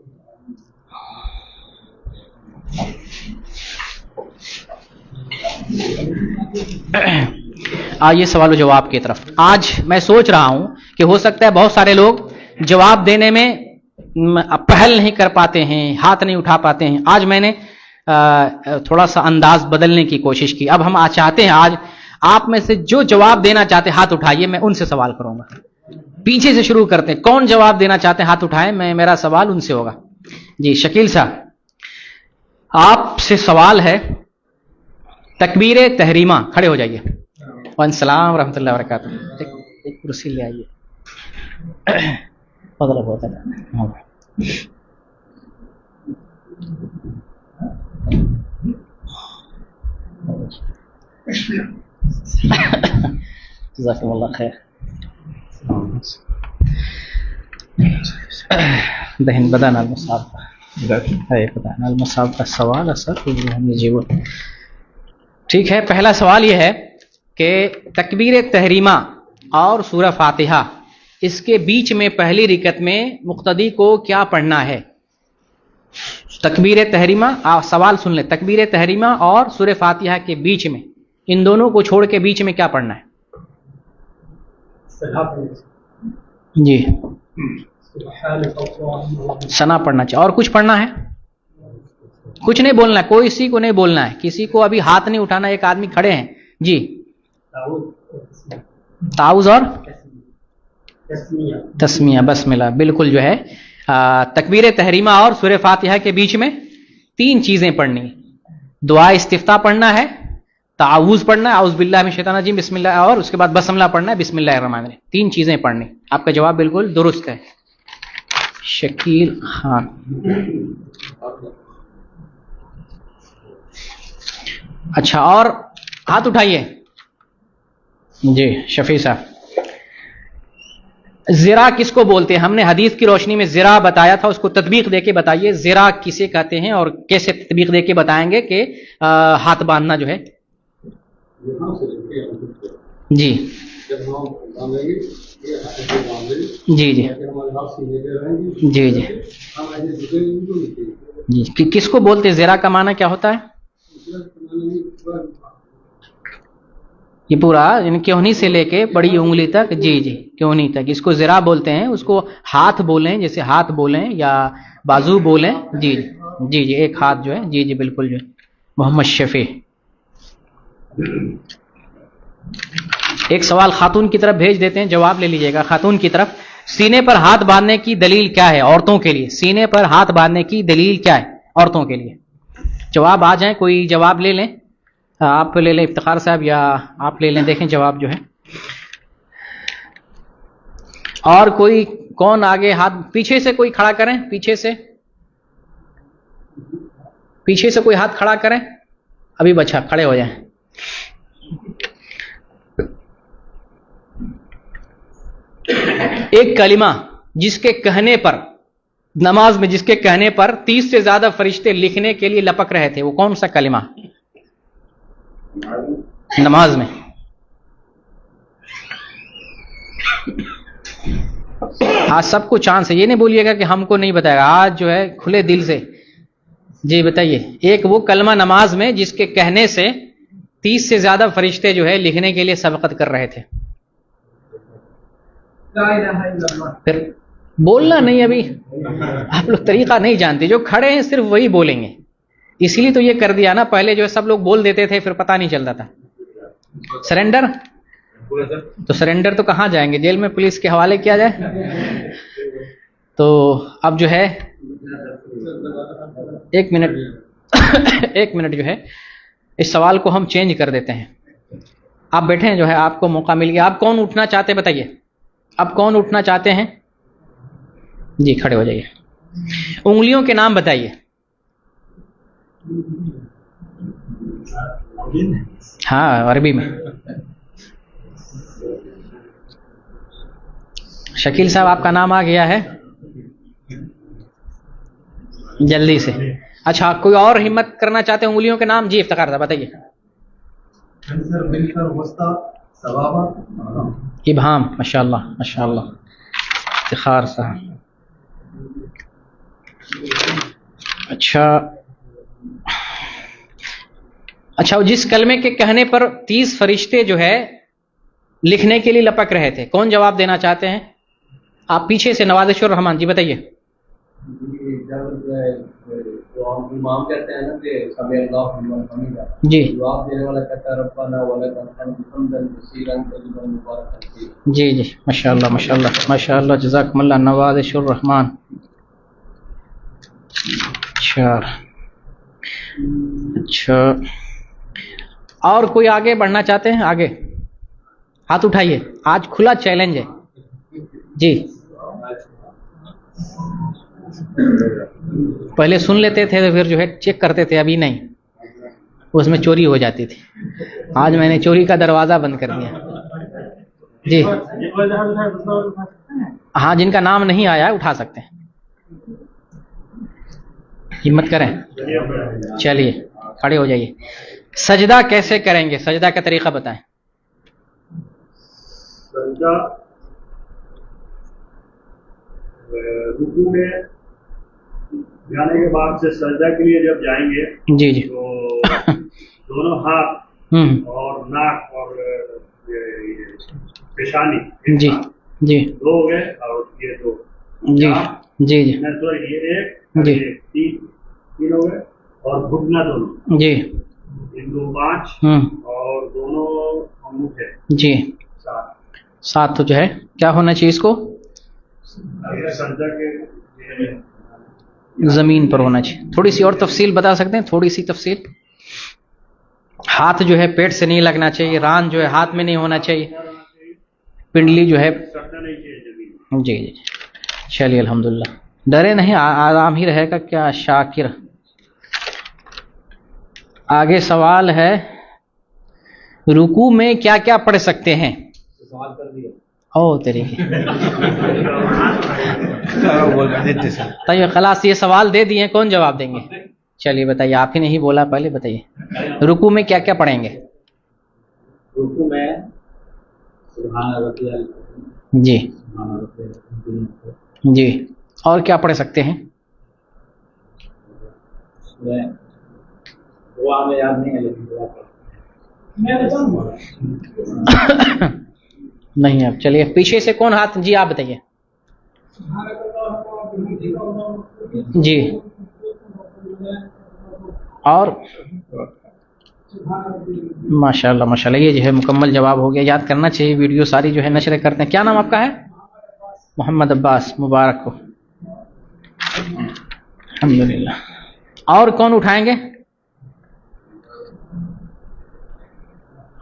آئیے سوال و جواب کی طرف. آج میں سوچ رہا ہوں کہ ہو سکتا ہے بہت سارے لوگ جواب دینے میں پہل نہیں کر پاتے ہیں, ہاتھ نہیں اٹھا پاتے ہیں. آج میں نے تھوڑا سا انداز بدلنے کی کوشش کی. اب ہم چاہتے ہیں آج آپ میں سے جو جواب دینا چاہتے ہاتھ اٹھائیے, میں ان سے سوال کروں گا. پیچھے سے شروع کرتے ہیں. کون جواب دینا چاہتے ہیں ہاتھ اٹھائیں, میرا سوال ان سے ہوگا. جی شکیل صاحب, آپ سے سوال ہے تکبیر تحریمہ. کھڑے ہو جائیے. وعلیکم السلام ورحمۃ اللہ وبرکاتہ. ایک کرسی لے آئیے. جزاکم اللہ خیر. دہن بدن المصاب المصاب کا سوال اثر. ٹھیک ہے, پہلا سوال یہ ہے کہ تکبیر تحریمہ اور سورہ فاتحہ اس کے بیچ میں پہلی رکعت میں مقتدی کو کیا پڑھنا ہے؟ تکبیر تحریمہ, سوال سن لیں. تکبیر تحریمہ اور سورہ فاتحہ کے بیچ میں, ان دونوں کو چھوڑ کے بیچ میں کیا پڑھنا ہے؟ جی ثنا پڑھنا چاہیے. اور کچھ پڑھنا ہے؟ کچھ نہیں بولنا ہے, کوئی کسی کو نہیں بولنا ہے. کسی کو ابھی ہاتھ نہیں اٹھانا. ایک آدمی کھڑے ہیں. جی تعوذ اور تسمیہ بسم اللہ. بالکل جو ہے تکبیر تحریمہ اور سورہ فاتحہ کے بیچ میں تین چیزیں پڑھنی ہیں. دعا استفتاح پڑھنا ہے, تعوذ پڑھنا ہے اعوذ باللہ من الشیطان الرجیم بسم اللہ, اور اس کے بعد بسم اللہ پڑھنا ہے بسم اللہ الرحمن الرحیم. تین چیزیں پڑھنی. آپ کا جواب بالکل درست ہے. شکیل خان. اچھا, اور ہاتھ اٹھائیے. جی شفیع صاحب, زرا کس کو بولتے ہیں؟ ہم نے حدیث کی روشنی میں زرا بتایا تھا, اس کو تطبیق دے کے بتائیے زرا کسے کہتے ہیں اور کیسے تطبیق دے کے بتائیں گے کہ ہاتھ باندھنا جو ہے. جی جی جی جی جی جی کس کو بولتے ہیں؟ زرا کا معنی کیا ہوتا ہے؟ یہ پورا کیونی سے لے کے بڑی انگلی تک. جی جی کیونی تک, اس کو زرا بولتے ہیں. اس کو ہاتھ بولیں, جیسے ہاتھ بولیں یا بازو بولیں. جی جی جی ایک ہاتھ جو ہے. جی جی بالکل جو ہے. محمد شفیع. ایک سوال خاتون کی طرف بھیج دیتے ہیں, جواب لے لیجئے گا. خاتون کی طرف, سینے پر ہاتھ باندھنے کی دلیل کیا ہے عورتوں کے لیے؟ سینے پر ہاتھ باندھنے کی دلیل کیا ہے عورتوں کے لیے؟ جواب آ جائیں, کوئی جواب لے لیں. آپ لے لیں افتخار صاحب, یا آپ لے لیں, دیکھیں جواب جو ہے. اور کوئی کون آگے ہاتھ؟ پیچھے سے کوئی کھڑا کریں, پیچھے سے کوئی ہاتھ کھڑا کریں. ابھی بچہ کھڑے ہو جائیں. ایک کلمہ جس کے کہنے پر, نماز میں جس کے کہنے پر 30 سے زیادہ فرشتے لکھنے کے لیے لپک رہے تھے, وہ کون سا کلمہ نماز میں؟ آج سب کو چانس ہے, یہ نہیں بولیے گا کہ ہم کو نہیں بتائے گا. آج جو ہے کھلے دل سے جی بتائیے. ایک وہ کلمہ نماز میں جس کے کہنے سے 30 سے زیادہ فرشتے جو ہے لکھنے کے لیے سبقت کر رہے تھے. پھر بولنا نہیں, ابھی آپ لوگ طریقہ نہیں جانتے. جو کھڑے ہیں صرف وہی بولیں گے, اسی لیے تو یہ کر دیا نا. پہلے جو ہے سب لوگ بول دیتے تھے, پھر پتہ نہیں چلتا تھا. سرنڈر, تو سرنڈر تو کہاں جائیں گے؟ جیل میں پولیس کے حوالے کیا جائے. تو اب جو ہے ایک منٹ جو ہے اس سوال کو ہم چینج کر دیتے ہیں. آپ بیٹھے ہیں جو ہے آپ کو موقع مل گیا. آپ کون اٹھنا چاہتے ہیں بتائیے؟ آپ کون اٹھنا چاہتے ہیں؟ جی کھڑے ہو جائیے. انگلیوں کے نام بتائیے. ہاں عربی میں. شکیل صاحب آپ کا نام آ گیا ہے جلدی سے. اچھا کوئی اور ہمت کرنا چاہتے ہیں انگلیوں کے نام؟ جی افتخار صاحب بتائیے. ابہام. ماشاء اللہ ماشاء اللہ. افتخار صاحب. اچھا جس کلمے کے کہنے پر 30 فرشتے جو ہے لکھنے کے لیے لپک رہے تھے، کون جواب دینا چاہتے ہیں؟ آپ پیچھے سے نوازش الرحمان جی بتائیے. امام کہتے ہیں نا کہ سمع اللہ لمن حمدہ، جی جواب دینے والا کہتا ہے ربنا ولک الحمد حمدا کثیرا طیبا مبارکا فیہ. جی جی ماشاء اللہ ماشاء اللہ ماشاء اللہ جزاکم اللہ. نوازش الرحمان. اچھا اور کوئی آگے بڑھنا چاہتے ہیں؟ آگے ہاتھ اٹھائیے. آج کھلا چیلنج ہے. جی پہلے سن لیتے تھے تو پھر جو ہے چیک کرتے تھے، ابھی نہیں، اس میں چوری ہو جاتی تھی. آج میں نے چوری کا دروازہ بند کر دیا. جی ہاں جن کا نام نہیں آیا اٹھا سکتے ہیں. ہمت کریں. چلیے کھڑے ہو جائیے. سجدہ کیسے کریں گے؟ سجدہ کا طریقہ بتائیں. سجدہ رکوع میں جانے کے بعد سے سجدہ کے لیے جب جائیں گے جی جی تو دونوں ہاتھ اور ناک اور پیشانی جی جی دو ہو گئے اور یہ دو جی جی جی سوری یہ ایک جی تین ہو گئے اور گھٹنا دونوں جی ان دو 5 اور دونوں انگوٹھے جی 7 تو جو ہے کیا ہونا چاہیے اس کو؟ سجدہ کے زمین پر ہونا چاہیے. تھوڑی سی اور تفصیل بتا سکتے ہیں؟ تھوڑی سی تفصیل. ہاتھ جو ہے پیٹ سے نہیں لگنا چاہیے، ران جو ہے ہاتھ میں نہیں ہونا چاہیے، پنڈلی جو ہے. جی جی چلیے الحمدللہ. ڈرے نہیں، آرام ہی رہے گا. کیا شاکر. آگے سوال ہے رکوع میں کیا کیا پڑھ سکتے ہیں؟ سوال کر دیا. او تیری طیب خلاص یہ سوال دے دیے، کون جواب دیں گے؟ چلیے بتائیے. آپ ہی نہیں بولا پہلے، بتائیے رکوع میں کیا کیا پڑھیں گے؟ رکوع میں سبحان ربی جی جی. اور کیا پڑھ سکتے ہیں؟ دعا میں یاد نہیں ہے لیکن دعا پڑھ نہیں. اب چلیے پیچھے سے کون ہاتھ؟ جی آپ بتائیے. جی اور ماشاء اللہ ماشاء اللہ. یہ جو ہے مکمل جواب ہو گیا. یاد کرنا چاہیے، ویڈیو ساری جو ہے نشر کرتے ہیں. کیا نام آپ کا ہے؟ محمد عباس. مبارک ہو. الحمدللہ. اور کون اٹھائیں گے؟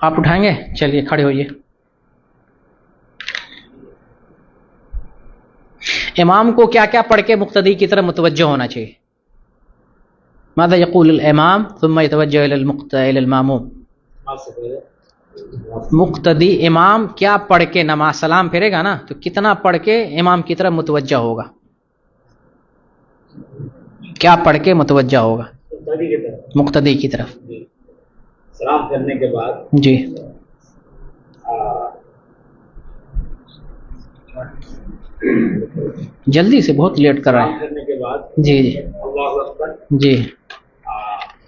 آپ اٹھائیں گے؟ چلیے کھڑے ہوئیے. امام کو کیا کیا پڑھ کے مقتدی کی طرف متوجہ ہونا چاہیے؟ ماذا یقول الامام ثم يتوجه الى الماموم. مقتدی امام کیا پڑھ کے نماز سلام پھیرے گا نا، تو کتنا پڑھ کے امام کی طرف متوجہ ہوگا؟ کیا پڑھ کے متوجہ ہوگا مقتدی کی طرف؟ سلام کرنے کے بعد جی جلدی سے، بہت لیٹ کر رہے ہیں. کرنے کے بعد جی جی اللہ اکبر جی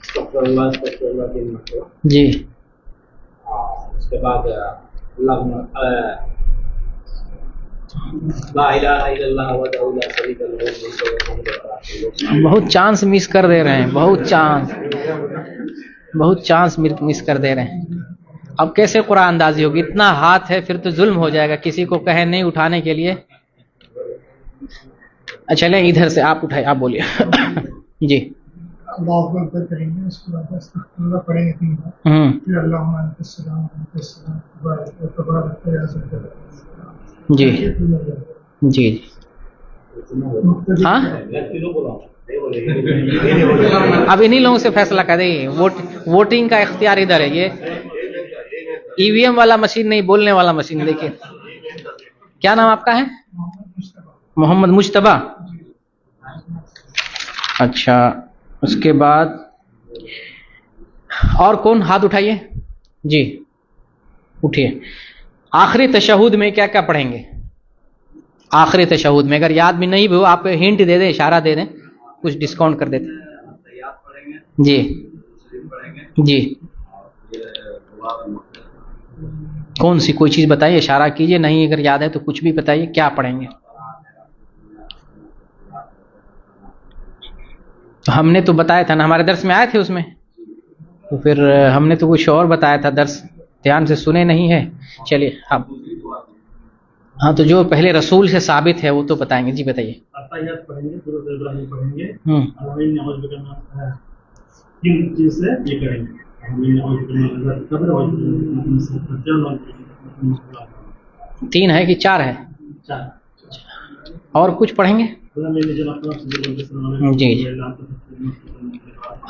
استغفر اللہ 3 مرتبہ. جی اس کے بعد اللہم لا الہ الا اللہ وحدہ لا شریک لہ الملک والحمد للہ. بہت چانس مس کر دے رہے ہیں، بہت چانس مس کر دے رہے ہیں. اب کیسے قرآن اندازی ہوگی؟ اتنا ہاتھ ہے پھر تو ظلم ہو جائے گا. کسی کو کہے نہیں اٹھانے کے لیے. چلیں ادھر سے آپ اٹھائے، آپ بولیے جی. اللہ اکبر کریں گے، اس کے بعد استغفر پڑھیں گے 3 بار، پھر اللہم انت السلام وانت السلام تبارک یا ذا الجلال. جی جی ہاں اب انہیں لوگوں سے فیصلہ کر دیں. ووٹنگ کا اختیار ادھر ہے. یہ ای وی ایم والا مشین نہیں، بولنے والا مشین. دیکھیے کیا نام آپ کا ہے؟ محمد مجتبیٰ. اچھا اس کے بعد اور کون؟ ہاتھ اٹھائیے جی، اٹھیے. آخری تشہد میں کیا کیا پڑھیں گے؟ آخری تشہد میں اگر یاد بھی نہیں بھی ہو، آپ ہنٹ دے دیں، اشارہ دے دیں، کچھ ڈسکاؤنٹ کر دیتے. جی جی کون سی کوئی چیز بتائیے، اشارہ کیجئے. نہیں اگر یاد ہے تو کچھ بھی بتائیے، کیا پڑھیں گے؟ ہم نے تو بتایا تھا نا، ہمارے درس میں آئے تھے اس میں، تو پھر ہم نے تو کچھ اور بتایا تھا. درس دھیان سے سنے نہیں ہے. چلیے اب ہاں تو جو پہلے رسول سے ثابت ہے وہ تو بتائیں گے. جی بتائیے. اتحیات پڑھیں گے، درود ابراہیم پڑھیں گے، آمین نعوذ بک من کن چیز سے یہ کریں گے؟ آمین نعوذ بک من قبر اور 3 ہے کہ 4 ہے؟ 4. اور کچھ پڑھیں گے؟ جی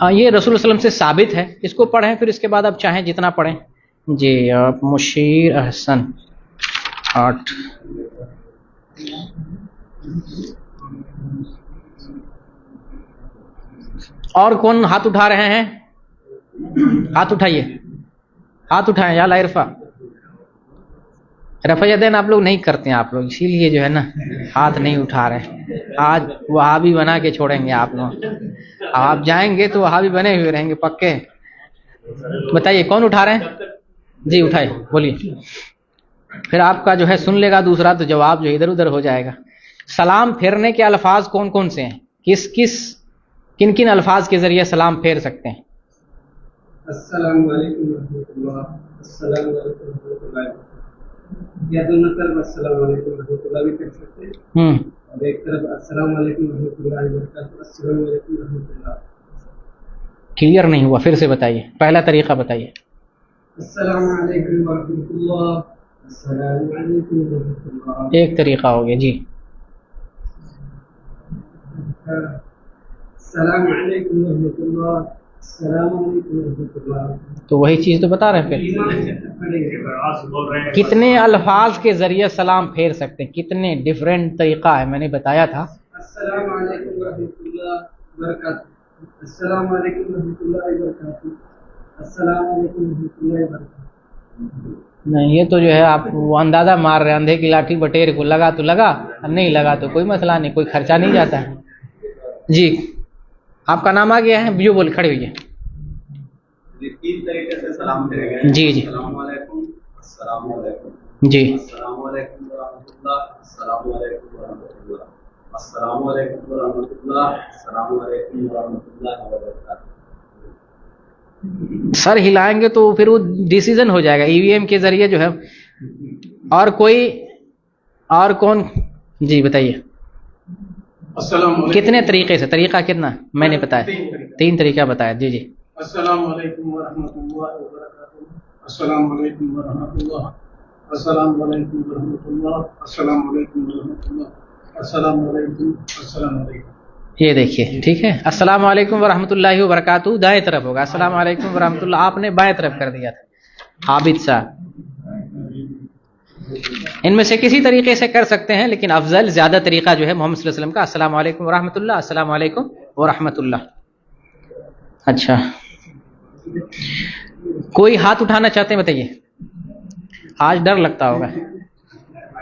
ہاں یہ رسول اللہ صلی اللہ علیہ وسلم سے ثابت ہے، اس کو پڑھیں. پھر اس کے بعد آپ چاہیں جتنا پڑھیں. جی آپ مشیر احسن 8. اور کون ہاتھ اٹھا رہے ہیں؟ ہاتھ اٹھائیے، ہاتھ اٹھائیں. یا لا رفع یدین آپ لوگ نہیں کرتے ہیں آپ لوگ، اسی لیے جو ہے نا ہاتھ نہیں اٹھا رہے. آج وہابی بنا کے چھوڑیں گے آپ لوگ. آپ جائیں گے تو وہابی بنے ہوئے رہیں گے پکے. بتائیے کون اٹھا رہے ہیں؟ جی اٹھائے بولیے. پھر آپ کا جو ہے سن لے گا دوسرا تو جواب جو ادھر ادھر ہو جائے گا. سلام پھیرنے کے الفاظ کون کون سے ہیں؟ کن کن الفاظ کے ذریعے سلام پھیر سکتے ہیں؟ السلام علیکم ورحمۃ اللہ. السلام علیکم ورحمۃ اللہ. یا دونوں طرف السلام علیکم ورحمۃ اللہ بھی کہہ سکتے ہیں، اور ایک طرف السلام علیکم ورحمۃ اللہ وبرکاتہ. السلام علیکم ورحمۃ اللہ. کلیئر نہیں ہوا، پھر سے بتائیے، پہلا طریقہ بتائیے. السلام علیکم ورحمۃ اللہ. السلام علیکم ورحمۃ اللہ. ایک طریقہ ہو گیا. جی السلام علیکم ورحمۃ اللہ. السلام علیکم ورحمۃ اللہ. تو وہی چیز تو بتا رہے ہیں. پھر کتنے الفاظ کے ذریعے سلام پھیر سکتے ہیں؟ کتنے ڈفرینٹ طریقہ ہے، میں نے بتایا تھا. السلام علیکم ورحمۃ اللہ وبرکاتہ. السلام علیکم ورحمۃ اللہ وبرکاتہ. السلام علیکم ورحمۃ اللہ وبرکاتہ. نہیں یہ تو جو ہے آپ وہ اندازہ مار رہے ہیں. اندھے کی لاٹھی بٹیر کو لگا تو لگا، نہیں لگا تو کوئی مسئلہ نہیں، کوئی خرچہ نہیں جاتا ہے. جی آپ کا نام آ گیا ہے، جو بول کھڑے ہوئیے. 3 طریقے سے سلام پھیریں گے. جی جی السلام علیکم. السلام علیکم. جی السلام علیکم ورحمۃ اللہ. السلام علیکم ورحمۃ اللہ. السلام علیکم ورحمۃ اللہ. السلام علیکم ورحمۃ اللہ وبرکاتہ. سر ہلائیں گے تو پھر وہ ڈیسیژن ہو جائے گا ای وی ایم کے ذریعے جو ہے. اور کوئی اور کون؟ جی بتائیے. السلام علیکم. کتنے طریقے سے؟ طریقہ کتنا میں نے بتایا؟ 3 طریقہ بتایا. جی جی السلام علیکم ورحمۃ اللہ وبرکاتہ. السلام علیکم ورحمۃ اللہ. السلام علیکم ورحمۃ اللہ. السلام علیکم ورحمۃ اللہ. السلام علیکم. السلام علیکم. یہ دیکھیے ٹھیک ہے. السلام علیکم ورحمۃ اللہ وبرکاتہ دائیں طرف ہوگا. السلام علیکم ورحمۃ اللہ آپ نے بائیں طرف کر دیا تھا. عابد صاحب ان میں سے کسی طریقے سے کر سکتے ہیں، لیکن افضل زیادہ طریقہ جو ہے محمد صلی اللہ علیہ وسلم کا السلام علیکم ورحمۃ اللہ. السلام علیکم ورحمۃ اللہ. اچھا کوئی ہاتھ اٹھانا چاہتے ہیں بتائیے. آج ڈر لگتا ہوگا.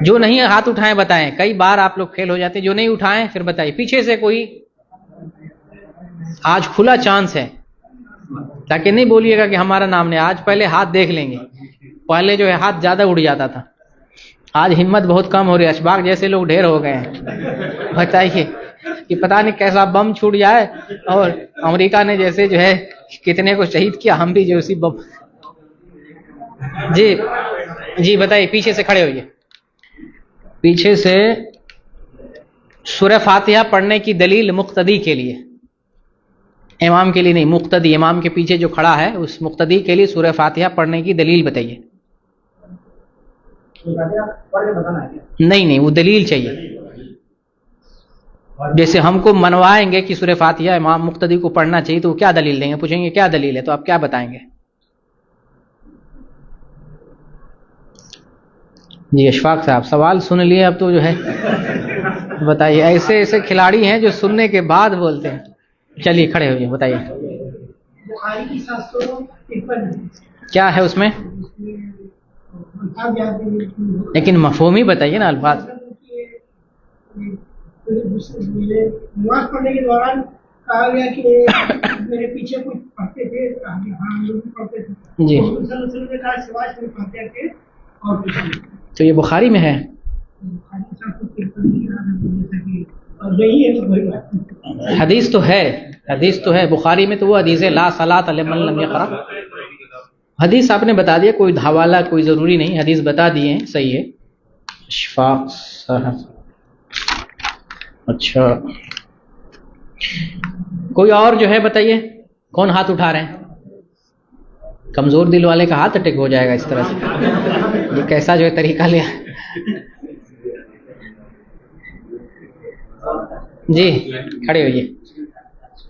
جو نہیں ہاتھ اٹھائیں بتائیں. کئی بار آپ لوگ فیل ہو جاتے ہیں. جو نہیں اٹھائیں پھر بتائیے. پیچھے سے کوئی؟ آج کھلا چانس ہے، تاکہ نہیں بولیے گا کہ ہمارا نام نہیں. آج پہلے ہاتھ دیکھ لیں گے. پہلے جو ہے ہاتھ زیادہ اڑ جاتا تھا، آج ہمت بہت کم ہو رہی ہے. اشباق جیسے لوگ ڈھیر ہو گئے ہیں. بتائیے کہ پتہ نہیں کیسا بم چھوٹ جائے، اور امریکہ نے جیسے جو ہے کتنے کو شہید کیا، ہم بھی جو اسی بم. جی جی بتائیے. پیچھے سے کھڑے ہوئیے. پیچھے سے سورہ فاتحہ پڑھنے کی دلیل مقتدی کے لیے، امام کے لیے نہیں، مقتدی، امام کے پیچھے جو کھڑا ہے اس مقتدی کے لیے سورہ فاتحہ پڑھنے کی دلیل بتائیے۔ نہیں، وہ دلیل چاہیے۔ جیسے ہم کو منوائیں گے کہ سورہ فاتحہ امام مقتدی کو پڑھنا چاہیے تو وہ کیا دلیل دیں گے، پوچھیں گے کیا دلیل ہے، تو آپ کیا بتائیں گے؟ جی اشفاق صاحب سوال سن لیے، اب تو جو ہے بتائیے۔ ایسے کھلاڑی ہیں جو سننے کے بعد بولتے ہیں۔ چلیے کھڑے ہوئے بتائیے کیا ہے اس میں، لیکن مفہوم ہی بتائیے نا، الفاظ۔ نماز پڑھنے کے دوران کہا گیا کہ میرے پیچھے کچھ پڑھتے تھے، پڑھتے تھے جی نے کہا سوائے صرف فاتحہ کے اور کچھ نہیں۔ تو یہ بخاری میں ہے؟ حدیث تو ہے، حدیث تو ہے بخاری میں، تو وہ حدیث ہے لا صلاۃ لمن لم یقرأ۔ حدیث آپ نے بتا دیا، کوئی حوالہ کوئی ضروری نہیں، حدیث بتا دیے ہیں، صحیح ہے۔ اشفاق صاحب اچھا، کوئی اور جو ہے بتائیے، کون ہاتھ اٹھا رہے ہیں؟ کمزور دل والے کا ہاتھ اٹیک ہو جائے گا اس طرح سے، یہ کیسا جو ہے طریقہ لیا؟ جی کھڑے ہوئیے۔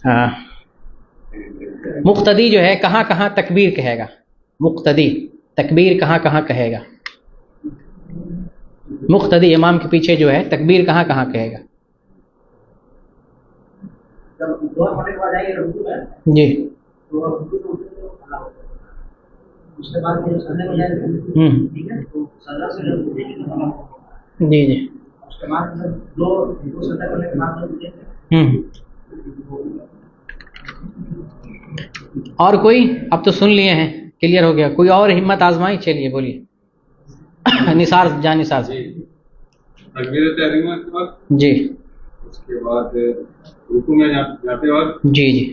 ہاں، مقتدی جو ہے کہاں کہاں تکبیر کہے گا؟ مقتدی تکبیر کہاں کہاں کہے گا؟ مقتدی امام کے پیچھے جو ہے تکبیر کہاں کہاں کہے گا؟ جی جی جی اور کوئی؟ اب تو سن لیے ہیں، کلیئر ہو گیا، کوئی اور ہمت آزمائی؟ چلیے بولیے نثار جان نثار سے۔ تکبیر تحریمہ کے بعد جی اس کے بعد رکوع میں جاتے وقت، جی جی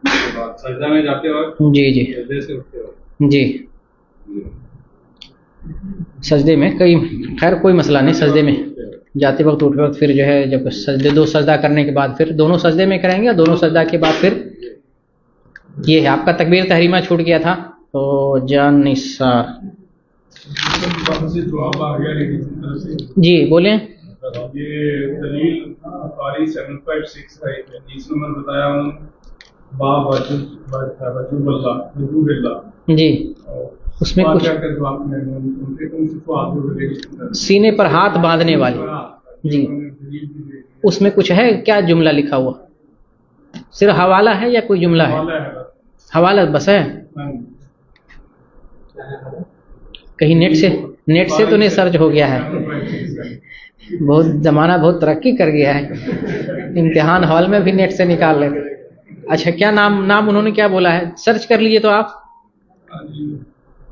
اس کے بعد سجدہ میں جاتے وقت، جی جی سجدے سے اٹھتے وقت۔ جی سجدے میں خیر کوئی مسئلہ نہیں، سجدے میں جاتے وقت اٹھتے وقت، پھر جو ہے جب سجدے دو سجدہ کرنے کے بعد پھر دونوں سجدے میں کریں گے، دونوں سجدہ کے بعد پھر یہ ہے آپ کا تکبیر تحریمہ چھوٹ گیا تھا تو جان نثار جی بولیں۔ یہ دلیل بخاری 756 ہے، حدیث نمبر بتایا ہوں، باب وجوب اللہ جی اس میں کچھ سینے پر ہاتھ باندھنے والی، جی اس میں کچھ ہے کیا جملہ لکھا ہوا؟ صرف حوالہ ہے یا کوئی جملہ ہے؟ حوالہ بس ہے؟ کہیں نیٹ سے تو نہیں سرچ ہو گیا ہے؟ بہت زمانہ بہت ترقی کر گیا ہے، امتحان ہال میں بھی نیٹ سے نکال لیتے۔ اچھا کیا نام انہوں نے کیا بولا ہے؟ سرچ کر لیجیے تو آپ،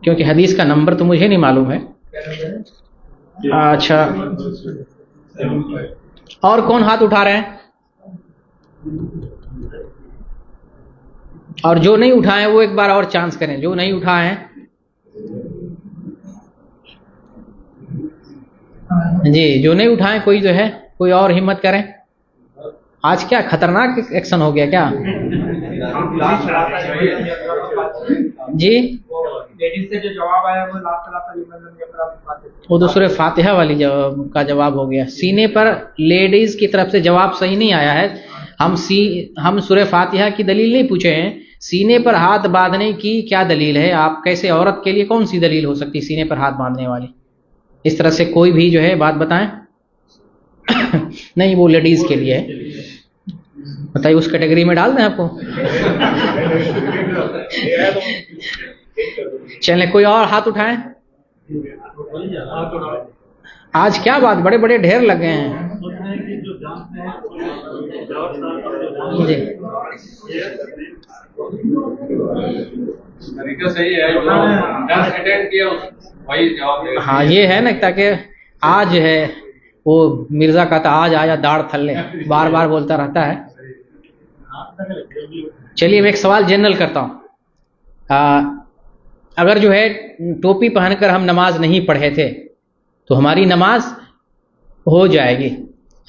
کیونکہ حدیث کا نمبر تو مجھے نہیں معلوم ہے۔ اچھا اور کون ہاتھ اٹھا رہے ہیں؟ اور جو نہیں اٹھائے وہ ایک بار اور چانس کریں، جو نہیں اٹھائے ہیں جی، جو نہیں اٹھائیں کوئی جو ہے کوئی اور ہمت کریں۔ آج کیا خطرناک ایکشن ہو گیا کیا؟ جی وہ تو سورہ فاتحہ والی کا جواب ہو گیا، سینے پر لیڈیز کی طرف سے جواب صحیح نہیں آیا ہے۔ ہم سورہ فاتحہ کی دلیل نہیں پوچھے ہیں، سینے پر ہاتھ باندھنے کی کیا دلیل ہے؟ آپ کیسے عورت کے لیے کون سی دلیل ہو سکتی سینے پر ہاتھ باندھنے والی؟ اس طرح سے کوئی بھی جو ہے بات بتائیں۔ نہیں وہ لیڈیز کے لیے ہے، بتائیے اس کیٹیگری میں ڈال دیں آپ کو؟ چلیں کوئی اور ہاتھ اٹھائیں۔ آج کیا بات بڑے بڑے ڈھیر لگے ہیں جی۔ طریقہ صحیح ہے، جو اٹینڈ کیا وہی جواب دے گا۔ ہاں یہ ہے نا تاکہ آج ہے وہ مرزا کا تھا آج آیا داڑھ تھلے، بار بار بولتا رہتا ہے۔ چلیے میں ایک سوال جنرل کرتا ہوں، اگر جو ہے ٹوپی پہن کر ہم نماز نہیں پڑھے تھے تو ہماری نماز ہو جائے گی،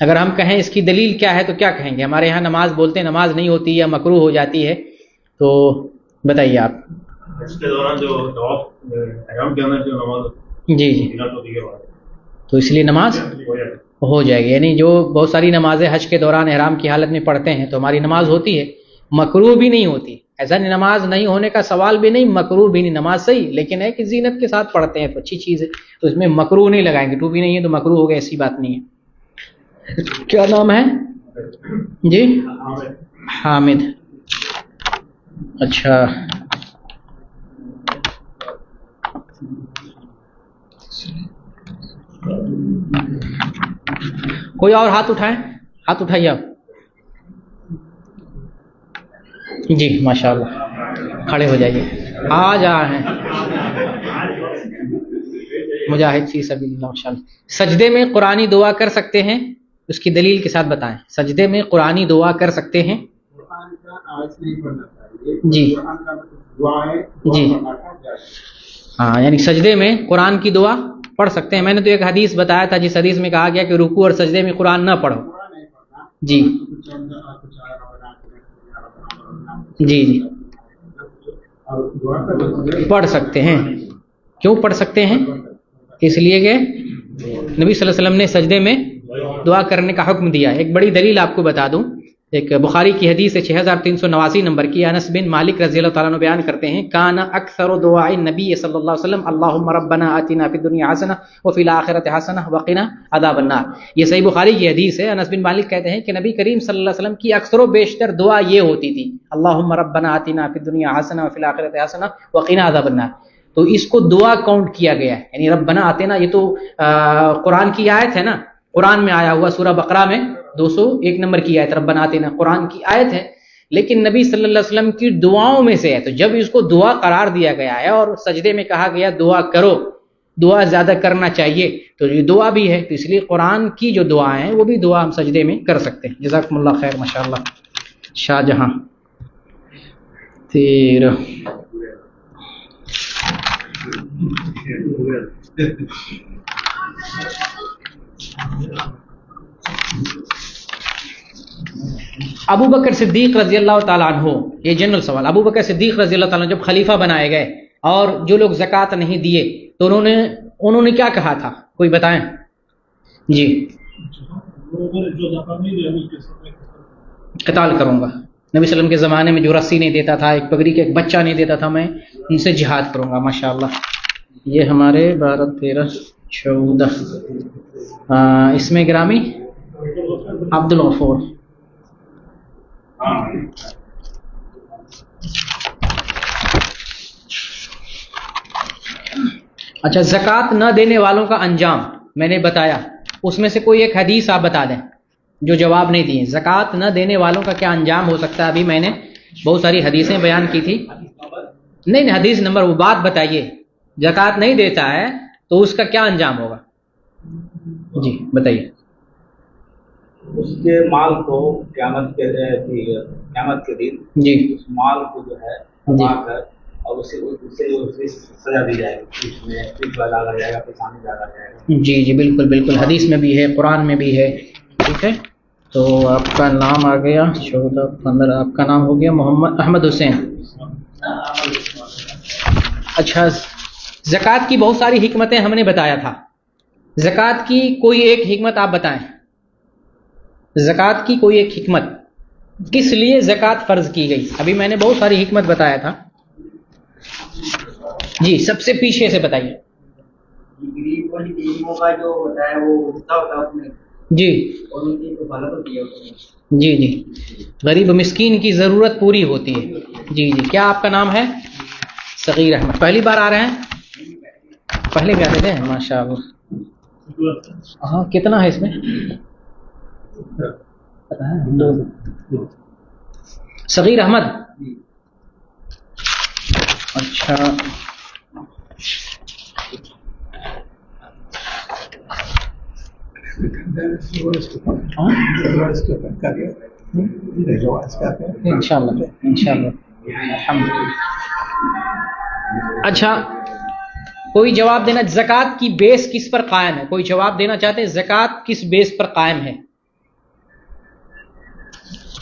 اگر ہم کہیں اس کی دلیل کیا ہے تو کیا کہیں گے؟ ہمارے یہاں نماز بولتے ہیں نماز نہیں ہوتی یا مکروہ ہو جاتی ہے، تو بتائیے آپ. اس کے دوران جو احرام کے اندر جو نماز جی تو اس لیے نماز ہو جائے گی. یعنی جو بہت ساری نمازیں حج کے دوران احرام کی حالت میں پڑھتے ہیں تو ہماری نماز ہوتی ہے، مکروہ بھی نہیں ہوتی. ایسا نماز نہیں ہونے کا سوال بھی نہیں، مکروہ بھی نہیں. نماز صحیح، لیکن ہے کہ زینت کے ساتھ پڑھتے ہیں تو اچھی چیز ہے، تو اس میں مکروہ نہیں لگائیں گے. ٹوپی نہیں ہے تو مکروہ ہو گیا، ایسی بات نہیں ہے. کیا نام ہے جی؟ حامد. اچھا کوئی اور ہاتھ اٹھائیں، ہاتھ اٹھائیے آپ. جی ماشاء اللہ، کھڑے ہو جائیے. آ جا ہیں مجاہد فی سبیل اللہ. ماشاء اللہ. سجدے میں قرآنی دعا کر سکتے ہیں؟ اس کی دلیل کے ساتھ بتائیں. سجدے میں قرآنی دعا کر سکتے ہیں؟ جی جی ہاں، یعنی سجدے میں قرآن کی دعا پڑھ سکتے ہیں. میں نے تو ایک حدیث بتایا تھا جس حدیث میں کہا گیا کہ رکوع اور سجدے میں قرآن نہ پڑھو. جی جی جی پڑھ سکتے ہیں. کیوں پڑھ سکتے ہیں؟ اس لیے کہ نبی صلی اللہ علیہ وسلم نے سجدے میں دعا کرنے کا حکم دیا. ایک بڑی دلیل آپ کو بتا دوں. ایک بخاری کی حدیث ہے 6389 نمبر کی. انس بن مالک رضی اللہ تعالیٰ عنہ بیان کرتے ہیں کان اکثر دعاء النبی صلی اللہ علیہ وسلم اللہم ربنا آتنا فی الدنیا حسنہ وفی الآخرۃ حسنہ وقنا عذاب النار. یہ صحیح بخاری کی حدیث ہے. انس بن مالک کہتے ہیں کہ نبی کریم صلی اللہ علیہ وسلم کی اکثر و بیشتر دعا یہ ہوتی تھی اللہم ربنا آتنا فی الدنیا حسنہ وفی الآخرۃ حسنہ وقنا عذاب النار. تو اس کو دعا کاؤنٹ کیا گیا ہے. یعنی ربنا آتنا یہ تو قرآن کی آیت ہے نا، قرآن میں آیا ہوا سورہ بقرہ میں 201 نمبر کی آیت ربنا آتنا قرآن کی آیت ہے، لیکن نبی صلی اللہ علیہ وسلم کی دعاؤں میں سے ہے. تو جب اس کو دعا قرار دیا گیا ہے اور سجدے میں کہا گیا دعا کرو، دعا زیادہ کرنا چاہیے، تو یہ دعا بھی ہے. تو اس لیے قرآن کی جو دعائیں ہیں وہ بھی دعا ہم سجدے میں کر سکتے ہیں. جزاکم اللہ خیر. ماشاء اللہ. شاہ جہاں پھر ابو بکر صدیق رضی اللہ تعالیٰ عنہ، یہ جنرل سوال. ابو بکر صدیق رضی اللہ تعالیٰ عنہ جب خلیفہ بنائے گئے اور جو لوگ زکوٰۃ نہیں دیے تو انہوں نے کیا کہا تھا؟ کوئی بتائیں. جی قتال کروں گا. نبی صلی اللہ علیہ وسلم کے زمانے میں جو رسی نہیں دیتا تھا، ایک پگڑی کے ایک بچہ نہیں دیتا تھا، میں ان سے جہاد کروں گا. ماشاءاللہ. یہ ہمارے 12 13 14 اس میں گرامی عبد الغفور. اچھا، زکوٰۃ نہ دینے والوں کا انجام میں نے بتایا، اس میں سے کوئی ایک حدیث آپ بتا دیں جو جواب نہیں دیے. زکوٰۃ نہ دینے والوں کا کیا انجام ہو سکتا ہے؟ ابھی میں نے بہت ساری حدیثیں بیان کی تھی. نہیں حدیث نمبر، وہ بات بتائیے. زکوٰۃ نہیں دیتا ہے تو اس کا کیا انجام ہوگا؟ جی بتائیے. اس کے مال کو قیامت کے دن جی اس مال کو جو ہے جمع کر اور اسے سزا دی جائے گی. اس میں پٹوا ڈالا جائے گا، پیشانی ڈالا جائے گا. جی جی بالکل بالکل، حدیث میں بھی ہے، قرآن میں بھی ہے. ٹھیک ہے، تو آپ کا نام آ گیا 14 15. آپ کا نام ہو گیا محمد احمد حسین. اچھا، زکوٰۃ کی بہت ساری حکمتیں ہم نے بتایا تھا. زکوٰۃ کی کوئی ایک حکمت آپ بتائیں. زکوٰۃ کی کوئی ایک حکمت، کس لیے زکوٰۃ فرض کی گئی؟ ابھی میں نے بہت ساری حکمت بتایا تھا. جی سب سے پیچھے سے بتائیے. کا جو ہوتا ہے وہ ہوتا ہے اس میں جی اور ان کی حفاظت ہوتی ہے. جی جی غریب مسکین کی ضرورت پوری ہوتی ہے. جی جی کیا آپ کا نام ہے؟ صغیر احمد. پہلی بار آ رہے ہیں؟ پہلے بھی آتے تھے؟ ماشاء اللہ. ہاں کتنا ہے اس میں؟ صغیر احمد. اچھا انشاءاللہ انشاءاللہ. اچھا کوئی جواب دینا، زکوٰۃ کی بیس کس پر قائم ہے؟ کوئی جواب دینا چاہتے ہیں زکوٰۃ کس بیس پر قائم ہے؟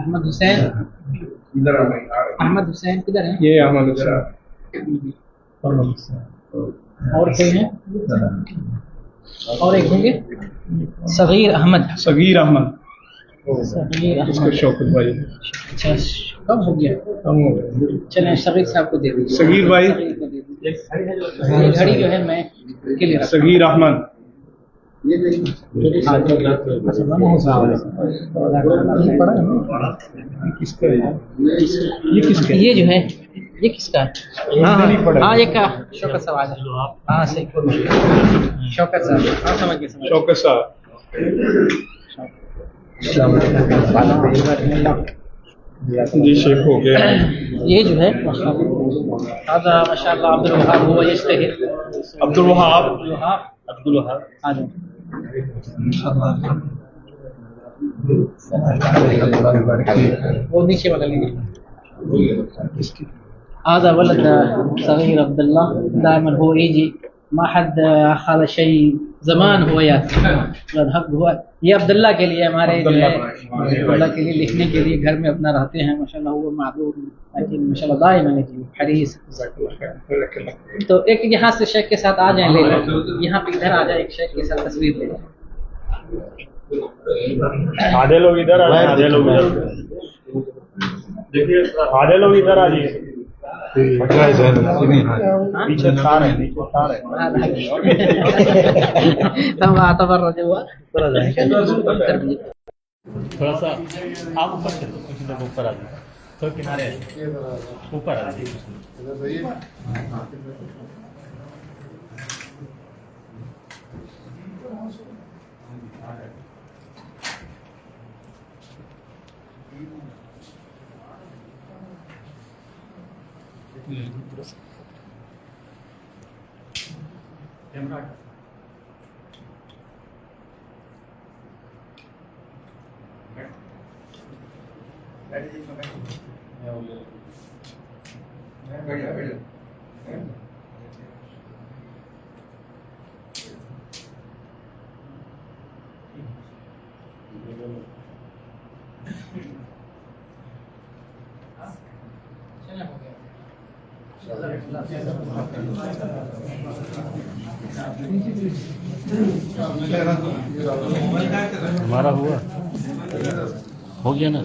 احمد حسین احمد حسین کدھر ہیں؟ یہ احمد حسین. اور کوئی ہیں؟ اور ایک ہوں گے صغیر احمد. صغیر احمد. صغیر اس کا احمد. شوکت بھائی. اچھا کم ہو گیا. چلیں صغیر صاحب کو دے دیجیے. صغیر بھائی. صغیر کو دے دیجیے. یہ گھڑی جو ہے میں کلیئر. صغیر احمد. یہ جو ہے یہ کس کا ہے؟ ہاں یہ کا شوکت صاحب. ہاں صحیح. شوکت صاحب. ہاں سمجھ گئے. شوکت صاحب. جی شیخ ہو گیا. یہ جو ہے ماشاء اللہ عبد الوہاب ہوا یشتہر. عبد الوہاب. عبد الوہاب آ جاؤ. وہ نیچے والا لیجیے. هذا ولد صغير عبد الله دائما هو يجي ما حد هذا شيء زمان هو ياتي هو یہ عبداللہ کے لیے ہمارے عبداللہ کے لیے لکھنے کے لیے گھر میں اپنا رہتے ہیں ماشاءاللہ. وہ معذور لیکن ماشاءاللہ دائما حریص. تو ایک یہاں سے شیخ کے ساتھ آ جائیں لے لیں. یہاں پہ ادھر آ جائیں ایک شیخ کے ساتھ تصویر لے لیں. آدھے لوگ ادھر آ جائیں. آدھے لوگ ادھر. دیکھیے آدھے لوگ ادھر آ جائیے. پیچھے تار ہے. پیچھے تار ہے. تھوڑا سا آپ اوپر چلو. کچھ لوگ اوپر آ جائیں. تھوڑا کنارے اوپر آ جائیے. ہمارا ہوا ہو گیا نا.